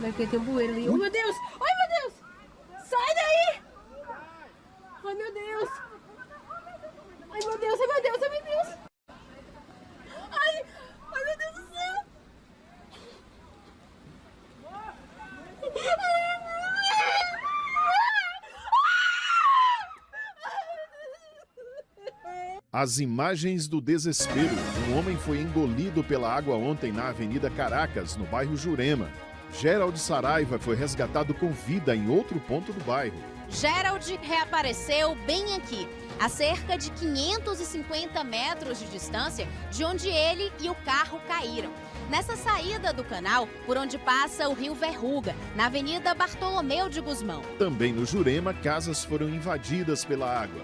Daqui tem um bueiro ali. Oh, meu Deus! Ai, meu Deus! Sai daí! Ai, meu Deus! Ai, meu Deus, ai, meu Deus, ai, meu Deus! Ai, ai, meu Deus do céu! As imagens do desespero. Um homem foi engolido pela água ontem na Avenida Caracas, no bairro Jurema. Gerald Saraiva foi resgatado com vida em outro ponto do bairro. Gerald reapareceu bem aqui, a cerca de 550 metros de distância de onde ele e o carro caíram. Nessa saída do canal, por onde passa o rio Verruga, na Avenida Bartolomeu de Gusmão. Também no Jurema, casas foram invadidas pela água.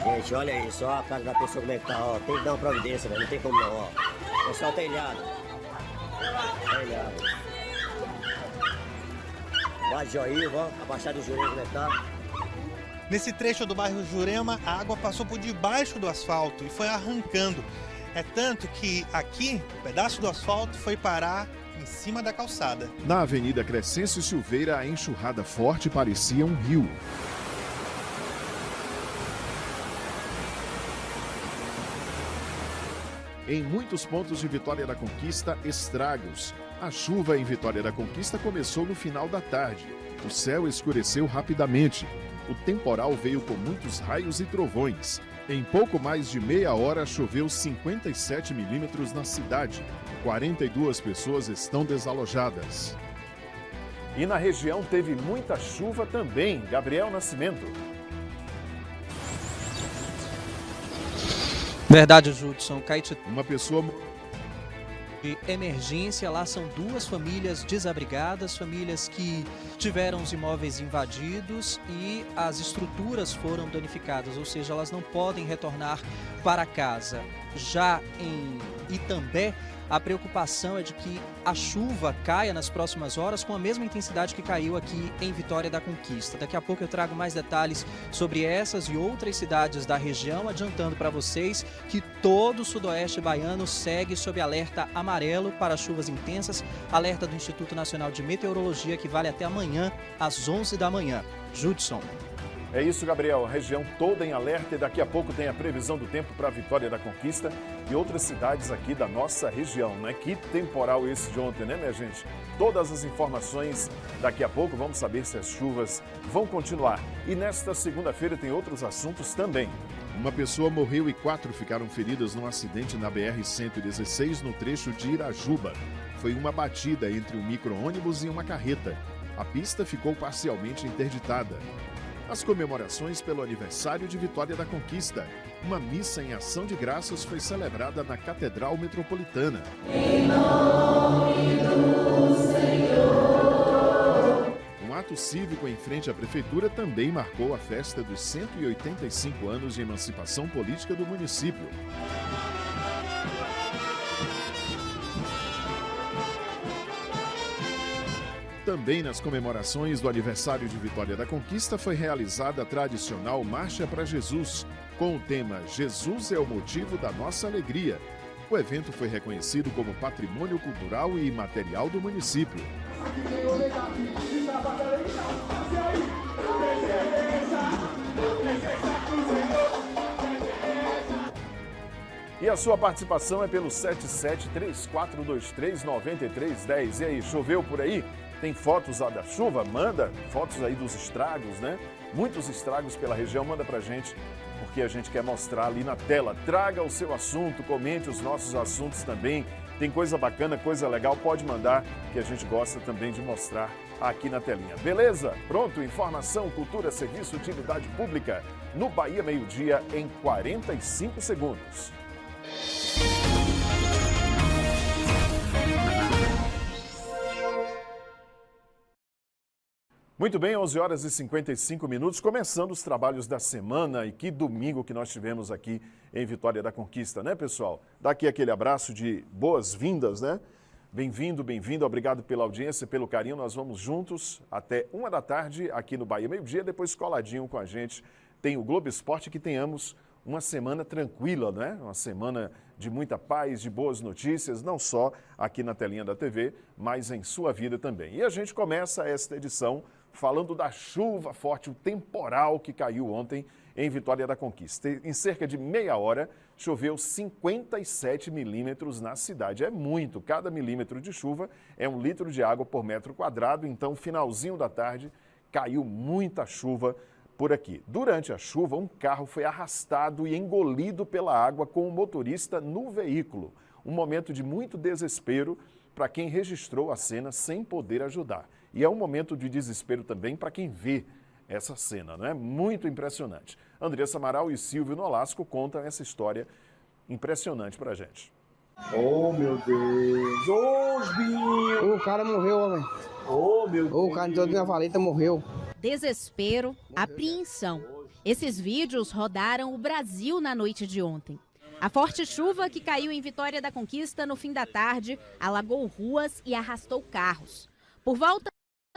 Gente, olha isso, ó, a casa da pessoa como é que tá, ó. Tem que dar uma providência, velho, não tem como não, ó. É só o telhado. Telhado. Vale Joil, ó, a Baixada do Jurema como é que tá. Nesse trecho do bairro Jurema, a água passou por debaixo do asfalto e foi arrancando. É tanto que aqui, um pedaço do asfalto foi parar em cima da calçada. Na Avenida Crescêncio Silveira, a enxurrada forte parecia um rio. Em muitos pontos de Vitória da Conquista, estragos. A chuva em Vitória da Conquista começou no final da tarde. O céu escureceu rapidamente. O temporal veio com muitos raios e trovões. Em pouco mais de meia hora, choveu 57 milímetros na cidade. 42 pessoas estão desalojadas. E na região teve muita chuva também. Gabriel Nascimento. Verdade, Judson. Uma pessoa... de emergência, lá são duas famílias desabrigadas, famílias que tiveram os imóveis invadidos e as estruturas foram danificadas, ou seja, elas não podem retornar para casa. Já em Itambé, a preocupação é de que a chuva caia nas próximas horas com a mesma intensidade que caiu aqui em Vitória da Conquista. Daqui a pouco eu trago mais detalhes sobre essas e outras cidades da região, adiantando para vocês que todo o sudoeste baiano segue sob alerta amarelo para chuvas intensas, alerta do Instituto Nacional de Meteorologia que vale até amanhã às 11 da manhã. Judson. É isso, Gabriel. A região toda em alerta e daqui a pouco tem a previsão do tempo para Vitória da Conquista e outras cidades aqui da nossa região, né? Que temporal esse de ontem, né, minha gente? Todas as informações daqui a pouco, vamos saber se as chuvas vão continuar. E nesta segunda-feira tem outros assuntos também. Uma pessoa morreu e 4 ficaram feridas num acidente na BR-116 no trecho de Irajuba. Foi uma batida entre um micro-ônibus e uma carreta. A pista ficou parcialmente interditada. As comemorações pelo aniversário de Vitória da Conquista. Uma missa em ação de graças foi celebrada na Catedral Metropolitana. Em nome do Senhor. Um ato cívico em frente à Prefeitura também marcou a festa dos 185 anos de emancipação política do município. Também nas comemorações do aniversário de Vitória da Conquista foi realizada a tradicional Marcha para Jesus, com o tema Jesus é o motivo da nossa alegria. O evento foi reconhecido como patrimônio cultural e imaterial do município. E a sua participação é pelo 7734239310. E aí, choveu por aí? Tem fotos da chuva? Manda fotos aí dos estragos, né? Muitos estragos pela região, manda pra gente, porque a gente quer mostrar ali na tela. Traga o seu assunto, comente os nossos assuntos também. Tem coisa bacana, coisa legal, pode mandar, que a gente gosta também de mostrar aqui na telinha. Beleza? Pronto? Informação, cultura, serviço, utilidade pública. No Bahia Meio Dia, em 45 segundos. Muito bem, 11 horas e 55 minutos, começando os trabalhos da semana. E que domingo que nós tivemos aqui em Vitória da Conquista, né, pessoal? Daqui aquele abraço de boas-vindas, né? Bem-vindo, bem-vindo, obrigado pela audiência, pelo carinho. Nós vamos juntos até 1 da tarde aqui no Bahia Meio Dia, depois coladinho com a gente tem o Globo Esporte, que tenhamos uma semana tranquila, né? Uma semana de muita paz, de boas notícias, não só aqui na telinha da TV, mas em sua vida também. E a gente começa esta edição falando da chuva forte, o temporal que caiu ontem em Vitória da Conquista. Em cerca de meia hora, choveu 57 milímetros na cidade. É muito, cada milímetro de chuva é 1 litro de água por metro quadrado, então finalzinho da tarde caiu muita chuva por aqui. Durante a chuva, um carro foi arrastado e engolido pela água com o motorista no veículo. Um momento de muito desespero para quem registrou a cena sem poder ajudar. E é um momento de desespero também para quem vê essa cena, né? Muito impressionante. Andressa Amaral e Silvio Nolasco contam essa história impressionante para a gente. Oh, meu Deus! Ô, Binho! O cara morreu, homem. Oh, meu Deus! O cara todo na valeta morreu. Desespero, apreensão. Esses vídeos rodaram o Brasil na noite de ontem. A forte chuva que caiu em Vitória da Conquista no fim da tarde alagou ruas e arrastou carros. Por volta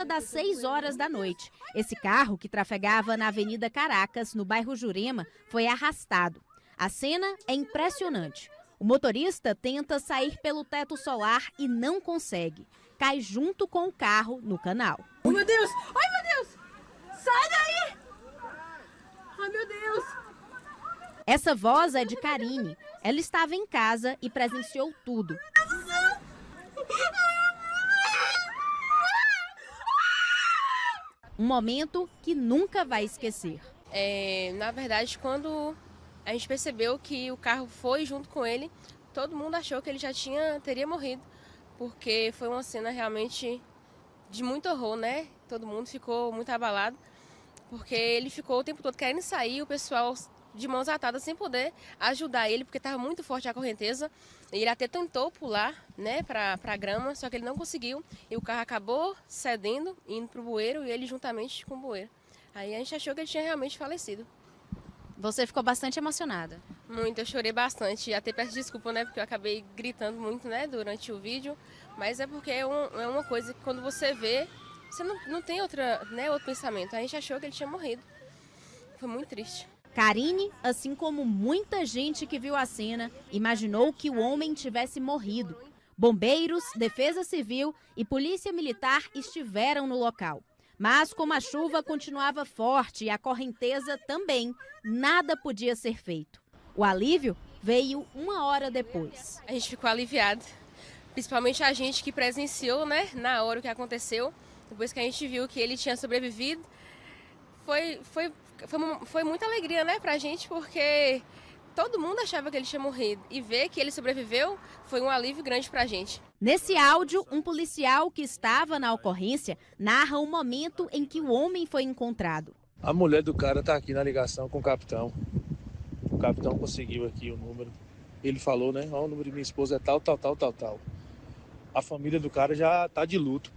das 6 horas da noite, esse carro que trafegava na Avenida Caracas, no bairro Jurema, foi arrastado. A cena é impressionante. O motorista tenta sair pelo teto solar e não consegue. Cai junto com o carro no canal. Oh, meu Deus! Ai, meu Deus! Sai daí! Ai, meu Deus! Essa voz é de Karine. Ela estava em casa e presenciou tudo. Um momento que nunca vai esquecer. Na verdade, quando a gente percebeu que o carro foi junto com ele, todo mundo achou que ele já teria morrido, porque foi uma cena realmente de muito horror, né? Todo mundo ficou muito abalado, porque ele ficou o tempo todo querendo sair, o pessoal de mãos atadas sem poder ajudar ele, porque estava muito forte a correnteza. Ele até tentou pular, né, para a grama, só que ele não conseguiu e o carro acabou cedendo, indo para o bueiro e ele juntamente com o bueiro. Aí a gente achou que ele tinha realmente falecido. Você ficou bastante emocionada. Muito, eu chorei bastante, até peço desculpa, né, porque eu acabei gritando muito, né, durante o vídeo, mas é porque é uma coisa que quando você vê, você não tem outro pensamento. A gente achou que ele tinha morrido. Foi muito triste. Karine, assim como muita gente que viu a cena, imaginou que o homem tivesse morrido. Bombeiros, Defesa Civil e Polícia Militar estiveram no local. Mas como a chuva continuava forte e a correnteza também, nada podia ser feito. O alívio veio 1 hora depois. A gente ficou aliviado, principalmente a gente que presenciou, né, na hora o que aconteceu. Depois que a gente viu que ele tinha sobrevivido, foi muita alegria, né, pra gente, porque todo mundo achava que ele tinha morrido. E ver que ele sobreviveu foi um alívio grande pra gente. Nesse áudio, um policial que estava na ocorrência narra o momento em que o homem foi encontrado. A mulher do cara tá aqui na ligação com o capitão. O capitão conseguiu aqui o número. Ele falou, né, ó, o número de minha esposa é tal. A família do cara já tá de luto.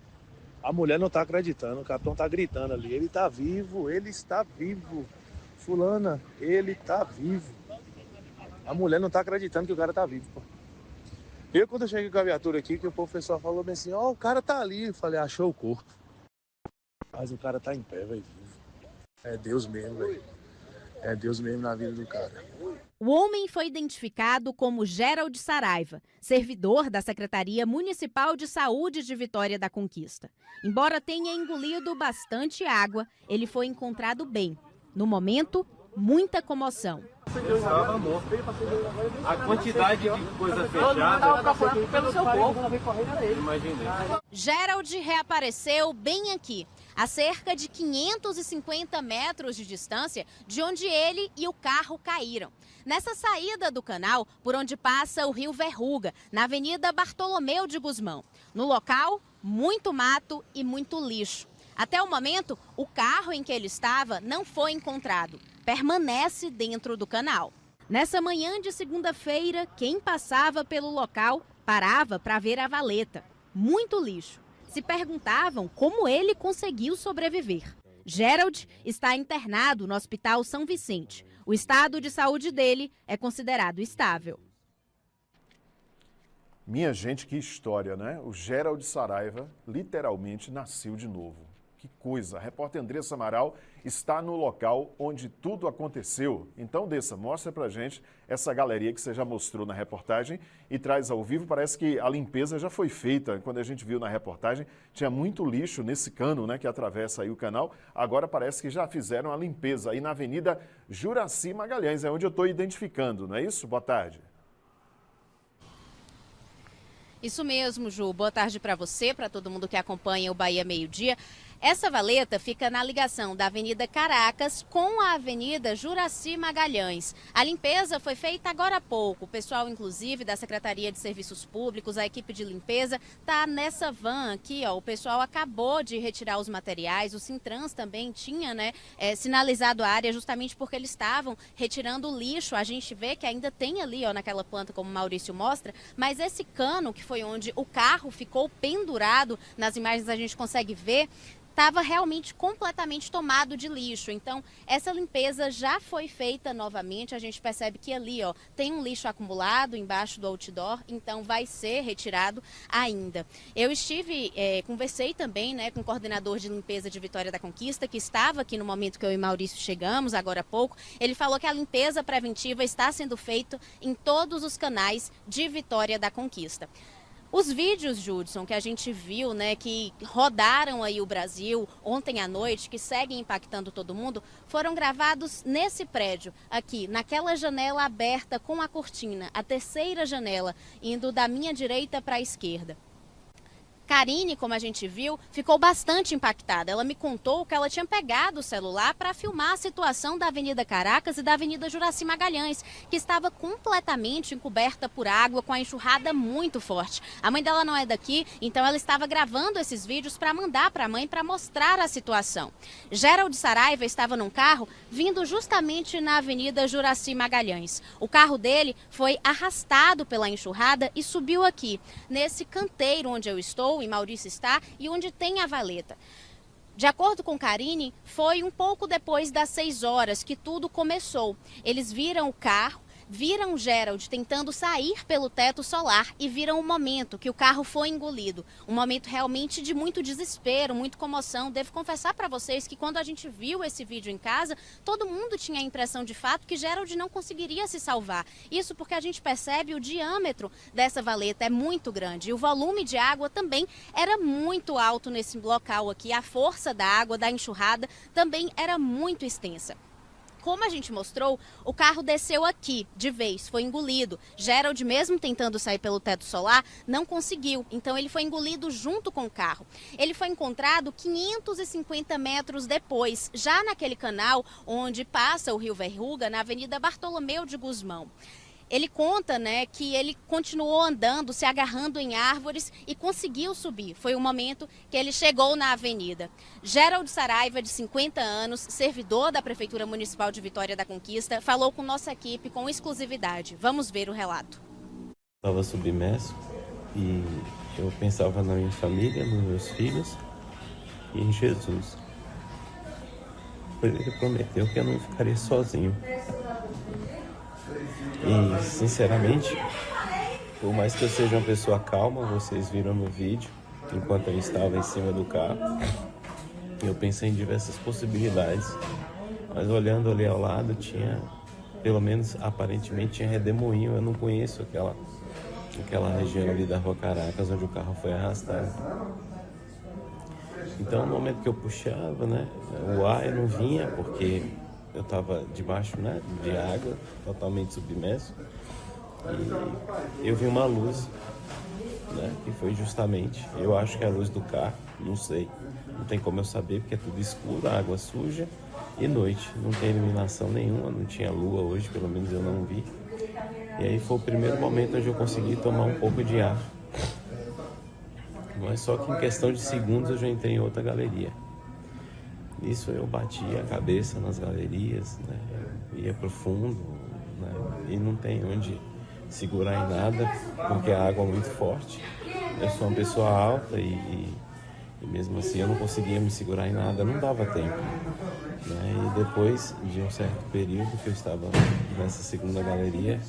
A mulher não tá acreditando, o capitão tá gritando ali. Ele tá vivo, ele está vivo. Fulana, ele tá vivo. A mulher não tá acreditando que o cara tá vivo, pô. Eu, quando eu cheguei com a viatura aqui, que o professor falou bem assim, ó, o cara tá ali. Eu falei, achou o corpo. Mas o cara tá em pé, velho, vivo. É Deus mesmo, velho. É Deus mesmo na vida do cara. O homem foi identificado como Gerald Saraiva, servidor da Secretaria Municipal de Saúde de Vitória da Conquista. Embora tenha engolido bastante água, ele foi encontrado bem. No momento, muita comoção. Eu estava morto. A quantidade de coisa fechada... estava procurando pelo seu corpo. Imaginei. Gerald reapareceu bem aqui, a cerca de 550 metros de distância de onde ele e o carro caíram. Nessa saída do canal, por onde passa o rio Verruga, na Avenida Bartolomeu de Gusmão. No local, muito mato e muito lixo. Até o momento, o carro em que ele estava não foi encontrado. Permanece dentro do canal. Nessa manhã de segunda-feira, quem passava pelo local parava para ver a valeta. Muito lixo. Se perguntavam como ele conseguiu sobreviver. Gerald está internado no Hospital São Vicente. O estado de saúde dele é considerado estável. Minha gente, que história, né? O Gerald Saraiva literalmente nasceu de novo. Que coisa! A repórter Andressa Amaral está no local onde tudo aconteceu. Então, Dessa, mostra pra gente essa galeria que você já mostrou na reportagem e traz ao vivo. Parece que a limpeza já foi feita. Quando a gente viu na reportagem, tinha muito lixo nesse cano, né, que atravessa aí o canal. Agora parece que já fizeram a limpeza aí na Avenida Juraci Magalhães, é onde eu estou identificando, não é isso? Boa tarde. Isso mesmo, Ju. Boa tarde para você, para todo mundo que acompanha o Bahia Meio Dia. Essa valeta fica na ligação da Avenida Caracas com a Avenida Juraci Magalhães. A limpeza foi feita agora há pouco. O pessoal, inclusive, da Secretaria de Serviços Públicos, a equipe de limpeza, está nessa van aqui, ó. O pessoal acabou de retirar os materiais. O Sintrans também tinha, né, sinalizado a área justamente porque eles estavam retirando o lixo. A gente vê que ainda tem ali, ó, naquela planta, como o Maurício mostra, mas esse cano, que foi onde o carro ficou pendurado, nas imagens a gente consegue ver, estava realmente completamente tomado de lixo. Então, essa limpeza já foi feita novamente. A gente percebe que ali, ó, tem um lixo acumulado embaixo do outdoor, então vai ser retirado ainda. Eu conversei também, né, com o coordenador de limpeza de Vitória da Conquista, que estava aqui no momento que eu e Maurício chegamos, agora há pouco. Ele falou que a limpeza preventiva está sendo feita em todos os canais de Vitória da Conquista. Os vídeos, Judson, que a gente viu, né, que rodaram aí o Brasil ontem à noite, que seguem impactando todo mundo, foram gravados nesse prédio, aqui, naquela janela aberta com a cortina, a terceira janela, indo da minha direita para a esquerda. Karine, como a gente viu, ficou bastante impactada. Ela me contou que ela tinha pegado o celular para filmar a situação da Avenida Caracas e da Avenida Juraci Magalhães, que estava completamente encoberta por água, com a enxurrada muito forte. A mãe dela não é daqui, então ela estava gravando esses vídeos para mandar para a mãe, para mostrar a situação. Gerald Saraiva estava num carro vindo justamente na Avenida Juraci Magalhães. O carro dele foi arrastado pela enxurrada e subiu aqui, nesse canteiro onde eu estou, e Maurício está, e onde tem a valeta. De acordo com Karine, foi um pouco depois das 6 horas que tudo começou. Eles viram o carro, viram o Gerald tentando sair pelo teto solar e viram o momento que o carro foi engolido. Um momento realmente de muito desespero, muita comoção. Devo confessar para vocês que quando a gente viu esse vídeo em casa, todo mundo tinha a impressão de fato que Gerald não conseguiria se salvar. Isso porque a gente percebe o diâmetro dessa valeta é muito grande e o volume de água também era muito alto nesse local aqui. A força da água, da enxurrada, também era muito extensa. Como a gente mostrou, o carro desceu aqui, de vez, foi engolido. Gerald, mesmo tentando sair pelo teto solar, não conseguiu. Então ele foi engolido junto com o carro. Ele foi encontrado 550 metros depois, já naquele canal onde passa o Rio Verruga, na Avenida Bartolomeu de Gusmão. Ele conta, né, que ele continuou andando, se agarrando em árvores e conseguiu subir. Foi o momento que ele chegou na avenida. Gerald Saraiva, de 50 anos, servidor da Prefeitura Municipal de Vitória da Conquista, falou com nossa equipe com exclusividade. Vamos ver o relato. Estava submerso e eu pensava na minha família, nos meus filhos e em Jesus. Ele prometeu que eu não ficaria sozinho. E, sinceramente, por mais que eu seja uma pessoa calma, vocês viram no vídeo, enquanto eu estava em cima do carro, eu pensei em diversas possibilidades. Mas olhando ali ao lado, tinha, pelo menos aparentemente, tinha redemoinho. Eu não conheço aquela região ali da Rua Caracas, onde o carro foi arrastado. Então, no momento que eu puxava, né, o ar eu não vinha, porque eu estava debaixo, né, de água, totalmente submerso, e eu vi uma luz, né, que foi justamente, eu acho que é a luz do carro, não sei, não tem como eu saber, porque é tudo escuro, água suja e noite, não tem iluminação nenhuma, não tinha lua hoje, pelo menos eu não vi, e aí foi o primeiro momento onde eu consegui tomar um pouco de ar, mas só que em questão de segundos eu já entrei em outra galeria. Nisso eu bati a cabeça nas galerias, né? Ia pro fundo, né? E não tem onde segurar em nada, porque a água é muito forte. Eu sou uma pessoa alta e mesmo assim eu não conseguia me segurar em nada, não dava tempo. Né? E depois de um certo período que eu estava nessa segunda galeria,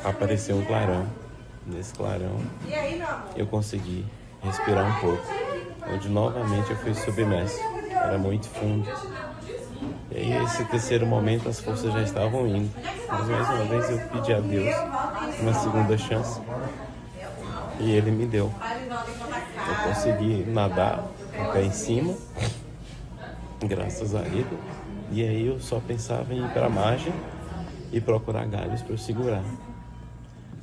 apareceu um clarão. Nesse clarão eu consegui respirar um pouco. onde novamente eu fui submerso. Era muito fundo. E aí, esse terceiro momento, as forças já estavam indo. Mas mais uma vez eu pedi a Deus uma segunda chance e Ele me deu. Eu consegui nadar o pé em cima, graças a Ele. E aí eu só pensava em ir para a margem e procurar galhos para eu segurar.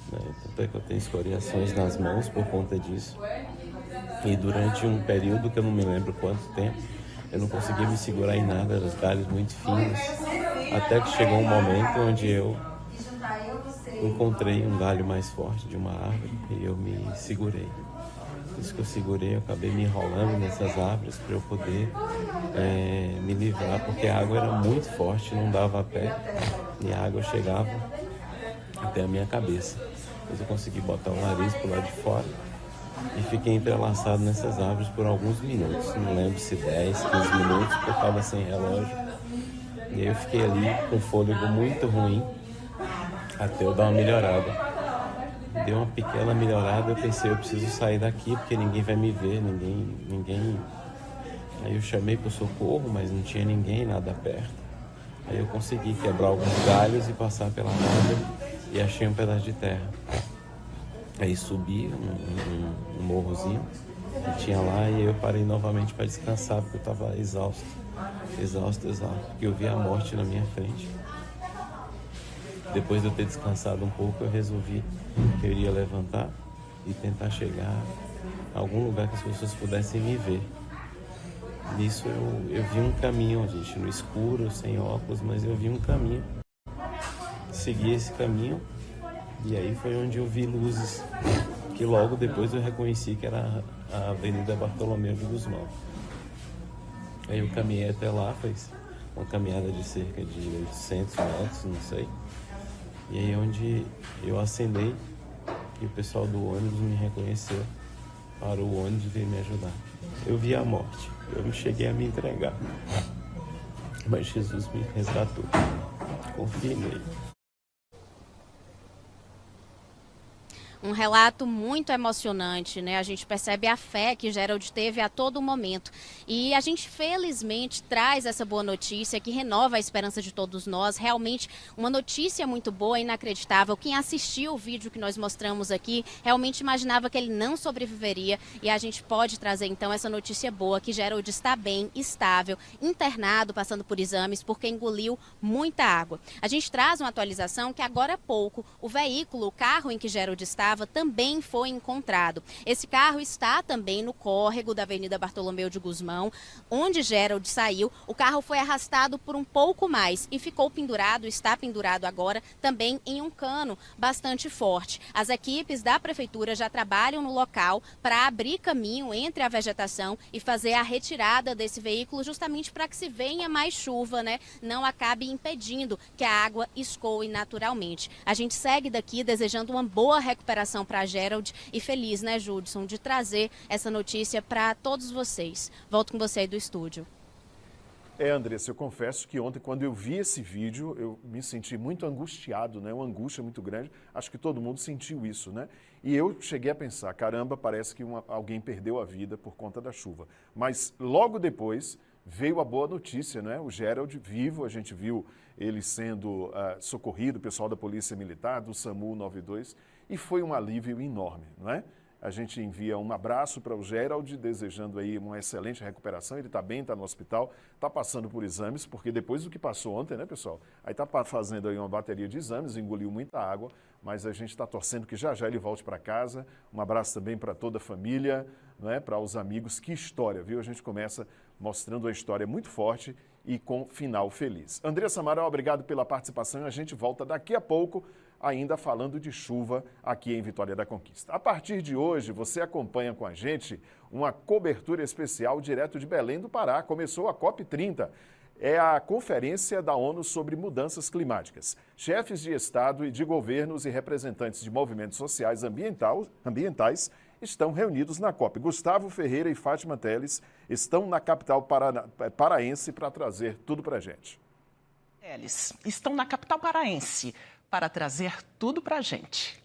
Tanto é que eu tenho escoriações nas mãos por conta disso. E durante um período que eu não me lembro quanto tempo, eu não conseguia me segurar em nada, eram os galhos muito finos. Até que chegou um momento onde eu encontrei um galho mais forte de uma árvore e eu me segurei. Isso que eu segurei, eu acabei me enrolando nessas árvores para eu poder me livrar, porque a água era muito forte, não dava a pé e a água chegava até a minha cabeça. Mas eu consegui botar o nariz para o lado de fora e fiquei entrelaçado nessas árvores por alguns minutos. Não lembro se 10, 15 minutos, porque eu estava sem relógio. E aí eu fiquei ali com fôlego muito ruim até eu dar uma melhorada. Deu uma pequena melhorada, eu pensei, eu preciso sair daqui porque ninguém vai me ver, ninguém... Aí eu chamei para o socorro, mas não tinha ninguém, nada perto. Aí eu consegui quebrar alguns galhos e passar pela árvore e achei um pedaço de terra. Aí subi um morrozinho que tinha lá e eu parei novamente para descansar porque eu estava exausto, porque eu vi a morte na minha frente. Depois de eu ter descansado um pouco, eu resolvi que eu iria levantar e tentar chegar a algum lugar que as pessoas pudessem me ver. Nisso eu vi um caminho, gente, no escuro, sem óculos, mas eu vi um caminho. Segui esse caminho e aí foi onde eu vi luzes, que logo depois eu reconheci que era a Avenida Bartolomeu de Guzmão. Aí eu caminhei até lá, foi uma caminhada de cerca de 800 metros, não sei. E aí onde eu acenei e o pessoal do ônibus me reconheceu, parou o ônibus e veio me ajudar. Eu vi a morte, eu não cheguei a me entregar, mas Jesus me resgatou. Confie nele. Um relato muito emocionante, né? A gente percebe a fé que Gerald teve a todo momento. E a gente, felizmente, traz essa boa notícia que renova a esperança de todos nós. Realmente, uma notícia muito boa, inacreditável. Quem assistiu o vídeo que nós mostramos aqui, realmente imaginava que ele não sobreviveria. E a gente pode trazer, então, essa notícia boa, que Gerald está bem, estável, internado, passando por exames, porque engoliu muita água. A gente traz uma atualização que agora há pouco, o veículo, o carro em que Gerald estava, também foi encontrado. Esse carro está também no córrego da Avenida Bartolomeu de Guzmão, onde Gerald saiu. O carro foi arrastado por um pouco mais e ficou pendurado, está pendurado agora, também em um cano bastante forte. As equipes da prefeitura já trabalham no local para abrir caminho entre a vegetação e fazer a retirada desse veículo, justamente para que se venha mais chuva, né? Não acabe impedindo que a água escoe naturalmente. A gente segue daqui desejando uma boa recuperação para Gerald e feliz, né, Judson, de trazer essa notícia para todos vocês. Volto com você aí do estúdio. Andressa, eu confesso que ontem, quando eu vi esse vídeo, eu me senti muito angustiado, né? Uma angústia muito grande. Acho que todo mundo sentiu isso, né? E eu cheguei a pensar, caramba, parece que alguém perdeu a vida por conta da chuva. Mas logo depois veio a boa notícia, né? O Gerald vivo, a gente viu ele sendo socorrido, o pessoal da Polícia Militar, do SAMU 92, e foi um alívio enorme, não é? A gente envia um abraço para o Gerald, desejando aí uma excelente recuperação. Ele está bem, está no hospital, está passando por exames, porque depois do que passou ontem, né, pessoal? Aí está fazendo aí uma bateria de exames, engoliu muita água, mas a gente está torcendo que já já ele volte para casa. Um abraço também para toda a família, não é? Para os amigos. Que história, viu? A gente começa mostrando uma história muito forte e com final feliz. Andressa Amaral, obrigado pela participação. A gente volta daqui a pouco, ainda falando de chuva aqui em Vitória da Conquista. A partir de hoje, você acompanha com a gente uma cobertura especial direto de Belém do Pará. Começou a COP30. É a Conferência da ONU sobre Mudanças Climáticas. Chefes de Estado e de governos e representantes de movimentos sociais ambientais estão reunidos na COP. Gustavo Ferreira e Fátima Teles estão na capital paraense para trazer tudo para a gente. Eles estão na capital paraense para trazer tudo para a gente.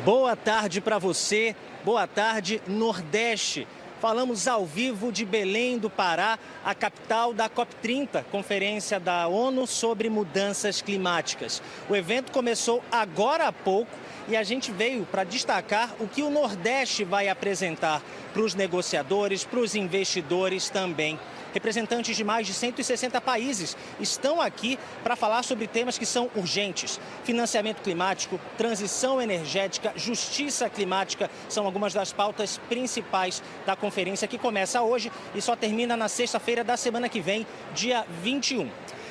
Boa tarde para você, boa tarde Nordeste. Falamos ao vivo de Belém do Pará, a capital da COP30, Conferência da ONU sobre Mudanças Climáticas. O evento começou agora há pouco e a gente veio para destacar o que o Nordeste vai apresentar para os negociadores, para os investidores também. Representantes de mais de 160 países estão aqui para falar sobre temas que são urgentes. Financiamento climático, transição energética, justiça climática são algumas das pautas principais da conferência que começa hoje e só termina na sexta-feira da semana que vem, dia 21.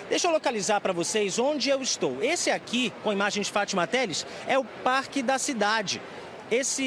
Deixa eu localizar para vocês onde eu estou. Esse aqui, com imagens de Fátima Teles, é o Parque da Cidade. Essa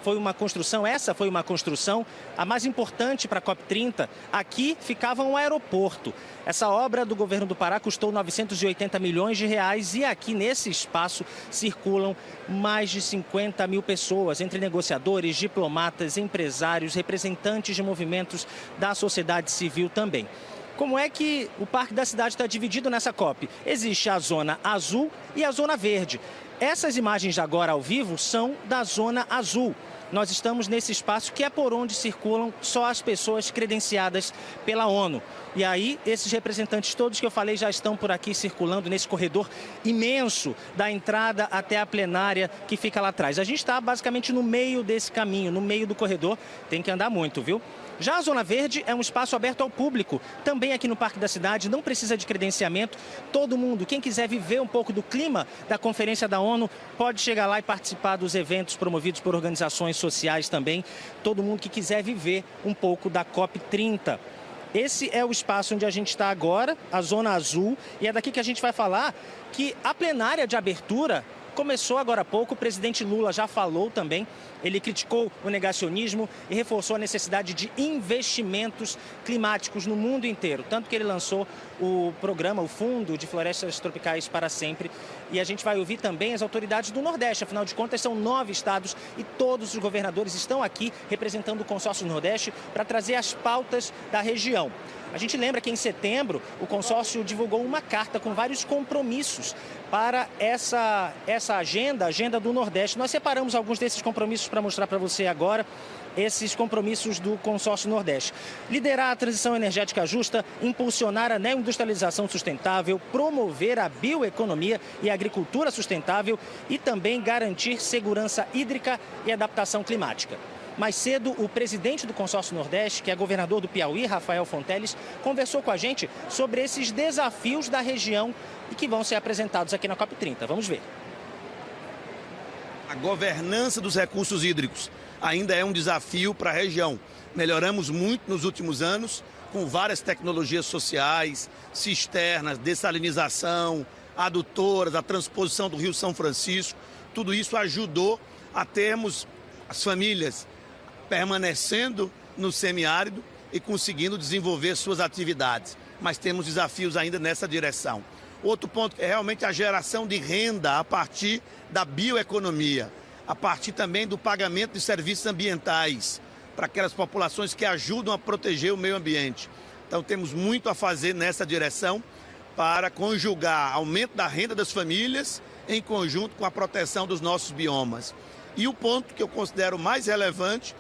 foi uma construção, a mais importante para a COP30. Aqui ficava um aeroporto. Essa obra do governo do Pará custou 980 milhões de reais e aqui nesse espaço circulam mais de 50 mil pessoas, entre negociadores, diplomatas, empresários, representantes de movimentos da sociedade civil também. Como é que o Parque da Cidade está dividido nessa COP? Existe a zona azul e a zona verde. Essas imagens de agora ao vivo são da zona azul. Nós estamos nesse espaço que é por onde circulam só as pessoas credenciadas pela ONU. E aí, esses representantes todos que eu falei já estão por aqui circulando nesse corredor imenso da entrada até a plenária que fica lá atrás. A gente está basicamente no meio desse caminho, no meio do corredor. Tem que andar muito, viu? Já a Zona Verde é um espaço aberto ao público, também aqui no Parque da Cidade, não precisa de credenciamento. Todo mundo, quem quiser viver um pouco do clima da Conferência da ONU, pode chegar lá e participar dos eventos promovidos por organizações sociais também. Todo mundo que quiser viver um pouco da COP30. Esse é o espaço onde a gente está agora, a Zona Azul, e é daqui que a gente vai falar que a plenária de abertura começou agora há pouco. O presidente Lula já falou também. Ele criticou o negacionismo e reforçou a necessidade de investimentos climáticos no mundo inteiro. Tanto que ele lançou o programa, o Fundo de Florestas Tropicais para Sempre. E a gente vai ouvir também as autoridades do Nordeste. Afinal de contas, são 9 estados e todos os governadores estão aqui representando o consórcio Nordeste para trazer as pautas da região. A gente lembra que em setembro o consórcio divulgou uma carta com vários compromissos para essa agenda, a agenda do Nordeste. Nós separamos alguns desses compromissos para mostrar para você agora, esses compromissos do consórcio Nordeste. Liderar a transição energética justa, impulsionar a neoindustrialização sustentável, promover a bioeconomia e a agricultura sustentável e também garantir segurança hídrica e adaptação climática. Mais cedo, o presidente do consórcio Nordeste, que é governador do Piauí, Rafael Fonteles, conversou com a gente sobre esses desafios da região e que vão ser apresentados aqui na COP30. Vamos ver. A governança dos recursos hídricos ainda é um desafio para a região. Melhoramos muito nos últimos anos com várias tecnologias sociais, cisternas, dessalinização, adutoras, a transposição do Rio São Francisco. Tudo isso ajudou a termos as famílias permanecendo no semiárido e conseguindo desenvolver suas atividades. Mas temos desafios ainda nessa direção. Outro ponto é realmente a geração de renda a partir da bioeconomia, a partir também do pagamento de serviços ambientais para aquelas populações que ajudam a proteger o meio ambiente. Então temos muito a fazer nessa direção para conjugar aumento da renda das famílias em conjunto com a proteção dos nossos biomas. E o ponto que eu considero mais relevante,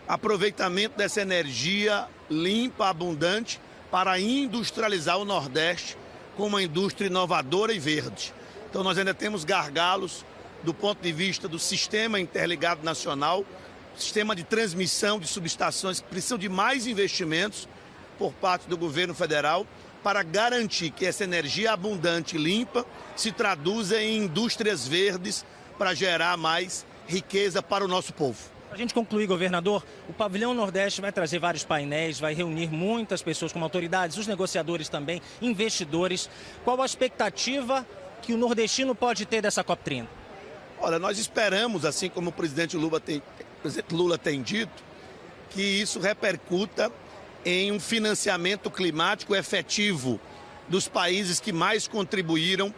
aproveitamento dessa energia limpa, abundante, para industrializar o Nordeste com uma indústria inovadora e verde. Então nós ainda temos gargalos do ponto de vista do sistema interligado nacional, sistema de transmissão de subestações que precisam de mais investimentos por parte do governo federal para garantir que essa energia abundante e limpa se traduza em indústrias verdes para gerar mais riqueza para o nosso povo. Para a gente concluir, governador, o Pavilhão Nordeste vai trazer vários painéis, vai reunir muitas pessoas como autoridades, os negociadores também, investidores. Qual a expectativa que o nordestino pode ter dessa COP30? Olha, nós esperamos, assim como o presidente Lula tem dito, que isso repercuta em um financiamento climático efetivo dos países que mais contribuíram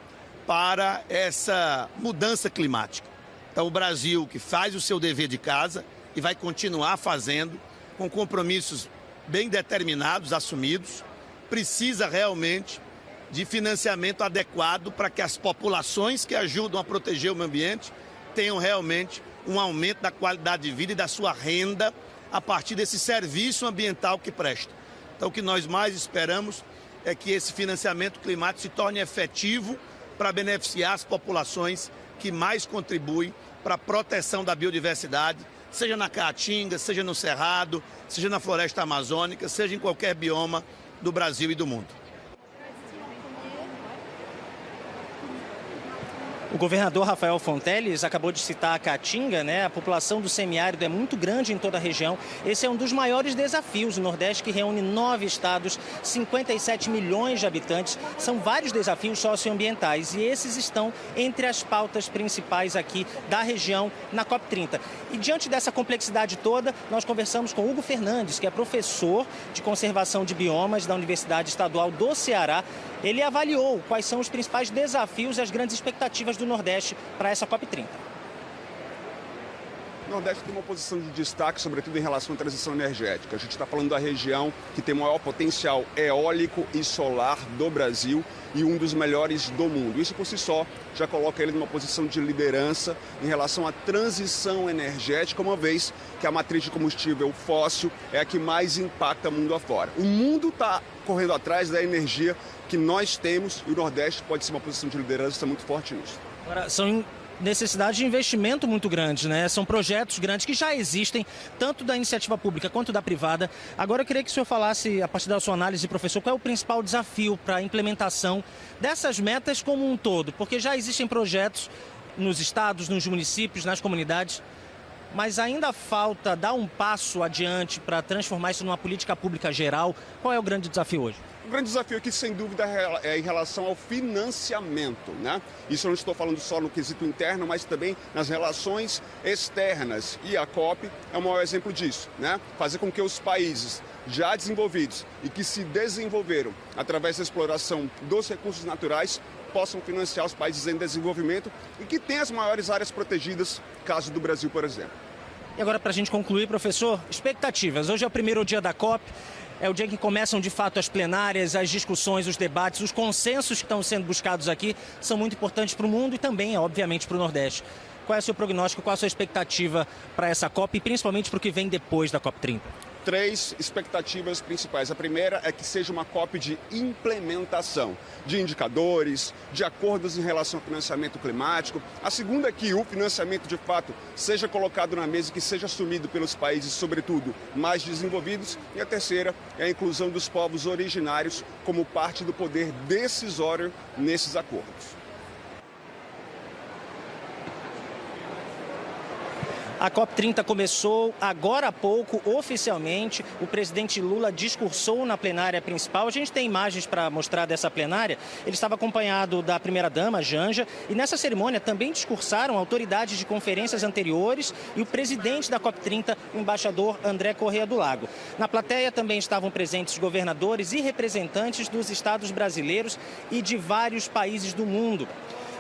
para essa mudança climática. Então, o Brasil, que faz o seu dever de casa e vai continuar fazendo, com compromissos bem determinados, assumidos, precisa realmente de financiamento adequado para que as populações que ajudam a proteger o meio ambiente tenham realmente um aumento da qualidade de vida e da sua renda a partir desse serviço ambiental que presta. Então, o que nós mais esperamos é que esse financiamento climático se torne efetivo para beneficiar as populações que mais contribuem para a proteção da biodiversidade, seja na Caatinga, seja no Cerrado, seja na floresta amazônica, seja em qualquer bioma do Brasil e do mundo. O governador Rafael Fonteles acabou de citar a Caatinga, né? A população do semiárido é muito grande em toda a região. Esse é um dos maiores desafios. O Nordeste, que reúne 9 estados, 57 milhões de habitantes. São vários desafios socioambientais e esses estão entre as pautas principais aqui da região na COP30. E diante dessa complexidade toda, nós conversamos com Hugo Fernandes, que é professor de conservação de biomas da Universidade Estadual do Ceará. Ele avaliou quais são os principais desafios e as grandes expectativas do Nordeste para essa COP30. O Nordeste tem uma posição de destaque, sobretudo em relação à transição energética. A gente está falando da região que tem o maior potencial eólico e solar do Brasil e um dos melhores do mundo. Isso por si só já coloca ele numa posição de liderança em relação à transição energética, uma vez que a matriz de combustível fóssil é a que mais impacta o mundo afora. O mundo está correndo atrás da energia que nós temos e o Nordeste pode ser uma posição de liderança muito forte nisso. Agora, são necessidade de investimento muito grande, né? São projetos grandes que já existem, tanto da iniciativa pública quanto da privada. Agora eu queria que o senhor falasse, a partir da sua análise, professor, qual é o principal desafio para a implementação dessas metas como um todo? Porque já existem projetos nos estados, nos municípios, nas comunidades, mas ainda falta dar um passo adiante para transformar isso numa política pública geral. Qual é o grande desafio hoje? O grande desafio aqui, sem dúvida, é em relação ao financiamento, né? Isso eu não estou falando só no quesito interno, mas também nas relações externas. E a COP é o maior exemplo disso, né? Fazer com que os países já desenvolvidos e que se desenvolveram através da exploração dos recursos naturais possam financiar os países em desenvolvimento e que têm as maiores áreas protegidas, caso do Brasil, por exemplo. E agora, para a gente concluir, professor, expectativas. Hoje é o primeiro dia da COP. É o dia que começam, de fato, as plenárias, as discussões, os debates, os consensos que estão sendo buscados aqui são muito importantes para o mundo e também, obviamente, para o Nordeste. Qual é o seu prognóstico, qual é a sua expectativa para essa COP e principalmente para o que vem depois da COP30? 3 expectativas principais. A primeira é que seja uma COP de implementação de indicadores, de acordos em relação ao financiamento climático. A segunda é que o financiamento, de fato, seja colocado na mesa e que seja assumido pelos países, sobretudo, mais desenvolvidos. E a terceira é a inclusão dos povos originários como parte do poder decisório nesses acordos. A COP30 começou agora há pouco, oficialmente. O presidente Lula discursou na plenária principal. A gente tem imagens para mostrar dessa plenária. Ele estava acompanhado da primeira-dama, Janja, e nessa cerimônia também discursaram autoridades de conferências anteriores e o presidente da COP30, o embaixador André Corrêa do Lago. Na plateia também estavam presentes governadores e representantes dos estados brasileiros e de vários países do mundo.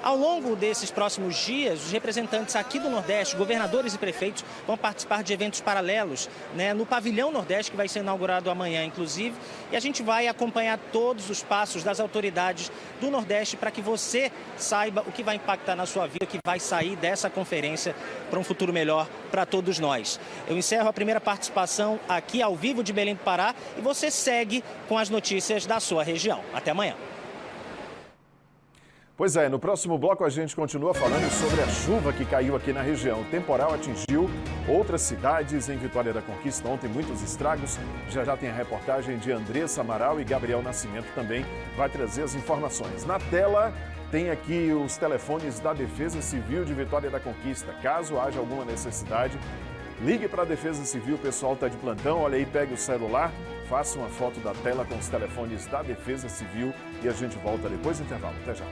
Ao longo desses próximos dias, os representantes aqui do Nordeste, governadores e prefeitos, vão participar de eventos paralelos, né, no Pavilhão Nordeste, que vai ser inaugurado amanhã, inclusive. E a gente vai acompanhar todos os passos das autoridades do Nordeste para que você saiba o que vai impactar na sua vida, o que vai sair dessa conferência para um futuro melhor para todos nós. Eu encerro a primeira participação aqui ao vivo de Belém do Pará e você segue com as notícias da sua região. Até amanhã. Pois é, no próximo bloco a gente continua falando sobre a chuva que caiu aqui na região. O temporal atingiu outras cidades em Vitória da Conquista. Ontem, muitos estragos. Já tem a reportagem de Andressa Amaral e Gabriel Nascimento também vai trazer as informações. Na tela tem aqui os telefones da Defesa Civil de Vitória da Conquista. Caso haja alguma necessidade, ligue para a Defesa Civil, o pessoal está de plantão. Olha aí, pegue o celular, faça uma foto da tela com os telefones da Defesa Civil e a gente volta depois do intervalo. Até já.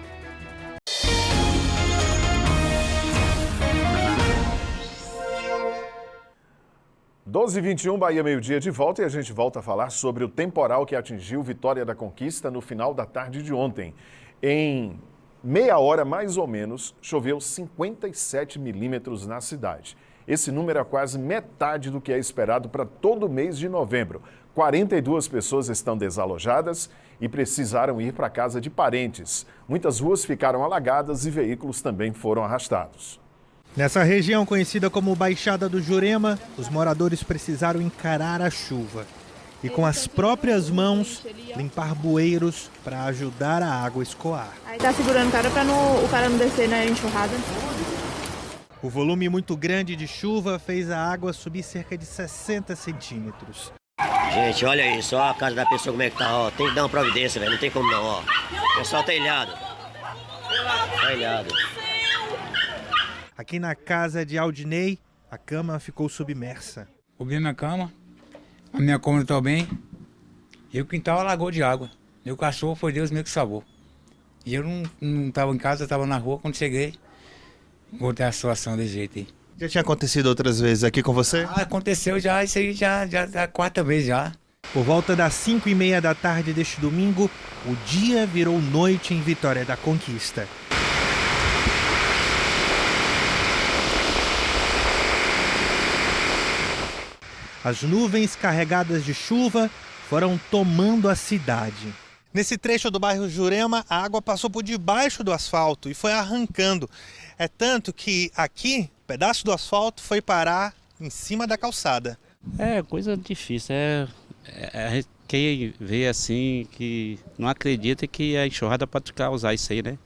(12h21), Bahia, meio-dia de volta, e a gente volta a falar sobre o temporal que atingiu Vitória da Conquista no final da tarde de ontem. Em meia hora, mais ou menos, choveu 57 milímetros na cidade. Esse número é quase metade do que é esperado para todo o mês de novembro. 42 pessoas estão desalojadas e precisaram ir para a casa de parentes. Muitas ruas ficaram alagadas e veículos também foram arrastados. Nessa região conhecida como Baixada do Jurema, os moradores precisaram encarar a chuva e com as próprias mãos limpar bueiros para ajudar a água a escoar. Aí tá segurando o cara para o cara não descer na enxurrada. O volume muito grande de chuva fez a água subir cerca de 60 centímetros. Gente, olha isso, ó a casa da pessoa como é que tá, ó. Tem que dar uma providência, velho, não tem como não, ó. É só telhado. Telhado. Aqui na casa de Aldinei, a cama ficou submersa. Cobri minha cama, a minha cômoda está bem, e o quintal alagou de água. Meu cachorro foi Deus mesmo que salvou. E eu não estava em casa, eu estava na rua, quando cheguei, voltei a situação desse jeito aí. Já tinha acontecido outras vezes aqui com você? Ah, aconteceu já, isso aí já é a quarta vez já. Por volta das 5h30 da tarde deste domingo, o dia virou noite em Vitória da Conquista. As nuvens carregadas de chuva foram tomando a cidade. Nesse trecho do bairro Jurema, a água passou por debaixo do asfalto e foi arrancando. É tanto que aqui, um pedaço do asfalto foi parar em cima da calçada. É coisa difícil, quem vê assim, que não acredita que a enxurrada pode causar isso aí, né?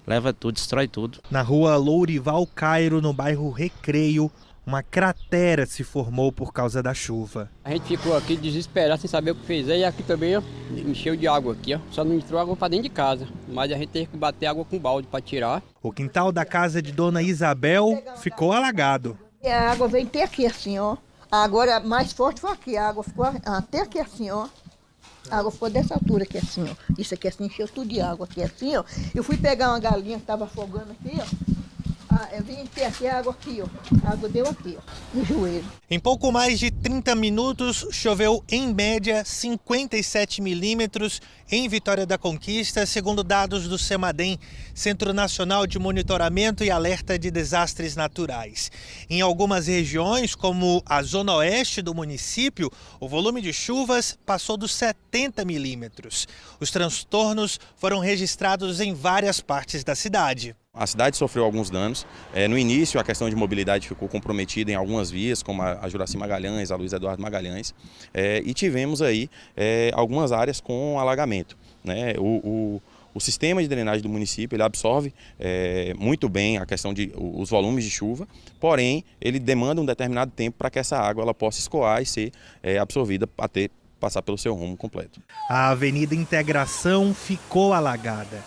Leva tudo, destrói tudo. Na rua Lourival Cairo, no bairro Recreio, uma cratera se formou por causa da chuva. A gente ficou aqui desesperado sem saber o que fez. E aqui também ó, encheu de água aqui, ó. Só não entrou água para dentro de casa, mas a gente teve que bater água com balde para tirar. O quintal da casa de Dona Isabel ficou alagado. A água veio até aqui assim, ó. Agora mais forte foi aqui, a água ficou até aqui assim, ó. A água ficou dessa altura aqui assim, ó. Isso aqui assim encheu tudo de água aqui assim, ó. Eu fui pegar uma galinha que estava afogando aqui, ó. Eu vim ter aqui a água aqui, ó. A água deu aqui, ó, no joelho. Em pouco mais de 30 minutos, choveu em média 57 milímetros em Vitória da Conquista, segundo dados do CEMADEM, Centro Nacional de Monitoramento e Alerta de Desastres Naturais. Em algumas regiões, como a zona oeste do município, o volume de chuvas passou dos 70 milímetros. Os transtornos foram registrados em várias partes da cidade. A cidade sofreu alguns danos. No início, a questão de mobilidade ficou comprometida em algumas vias, como a Juraci Magalhães, a Luiz Eduardo Magalhães, e tivemos aí algumas áreas com alagamento. Né? O sistema de drenagem do município ele absorve muito bem a questão de os volumes de chuva, porém ele demanda um determinado tempo para que essa água ela possa escoar e ser absorvida até passar pelo seu rumo completo. A Avenida Integração ficou alagada.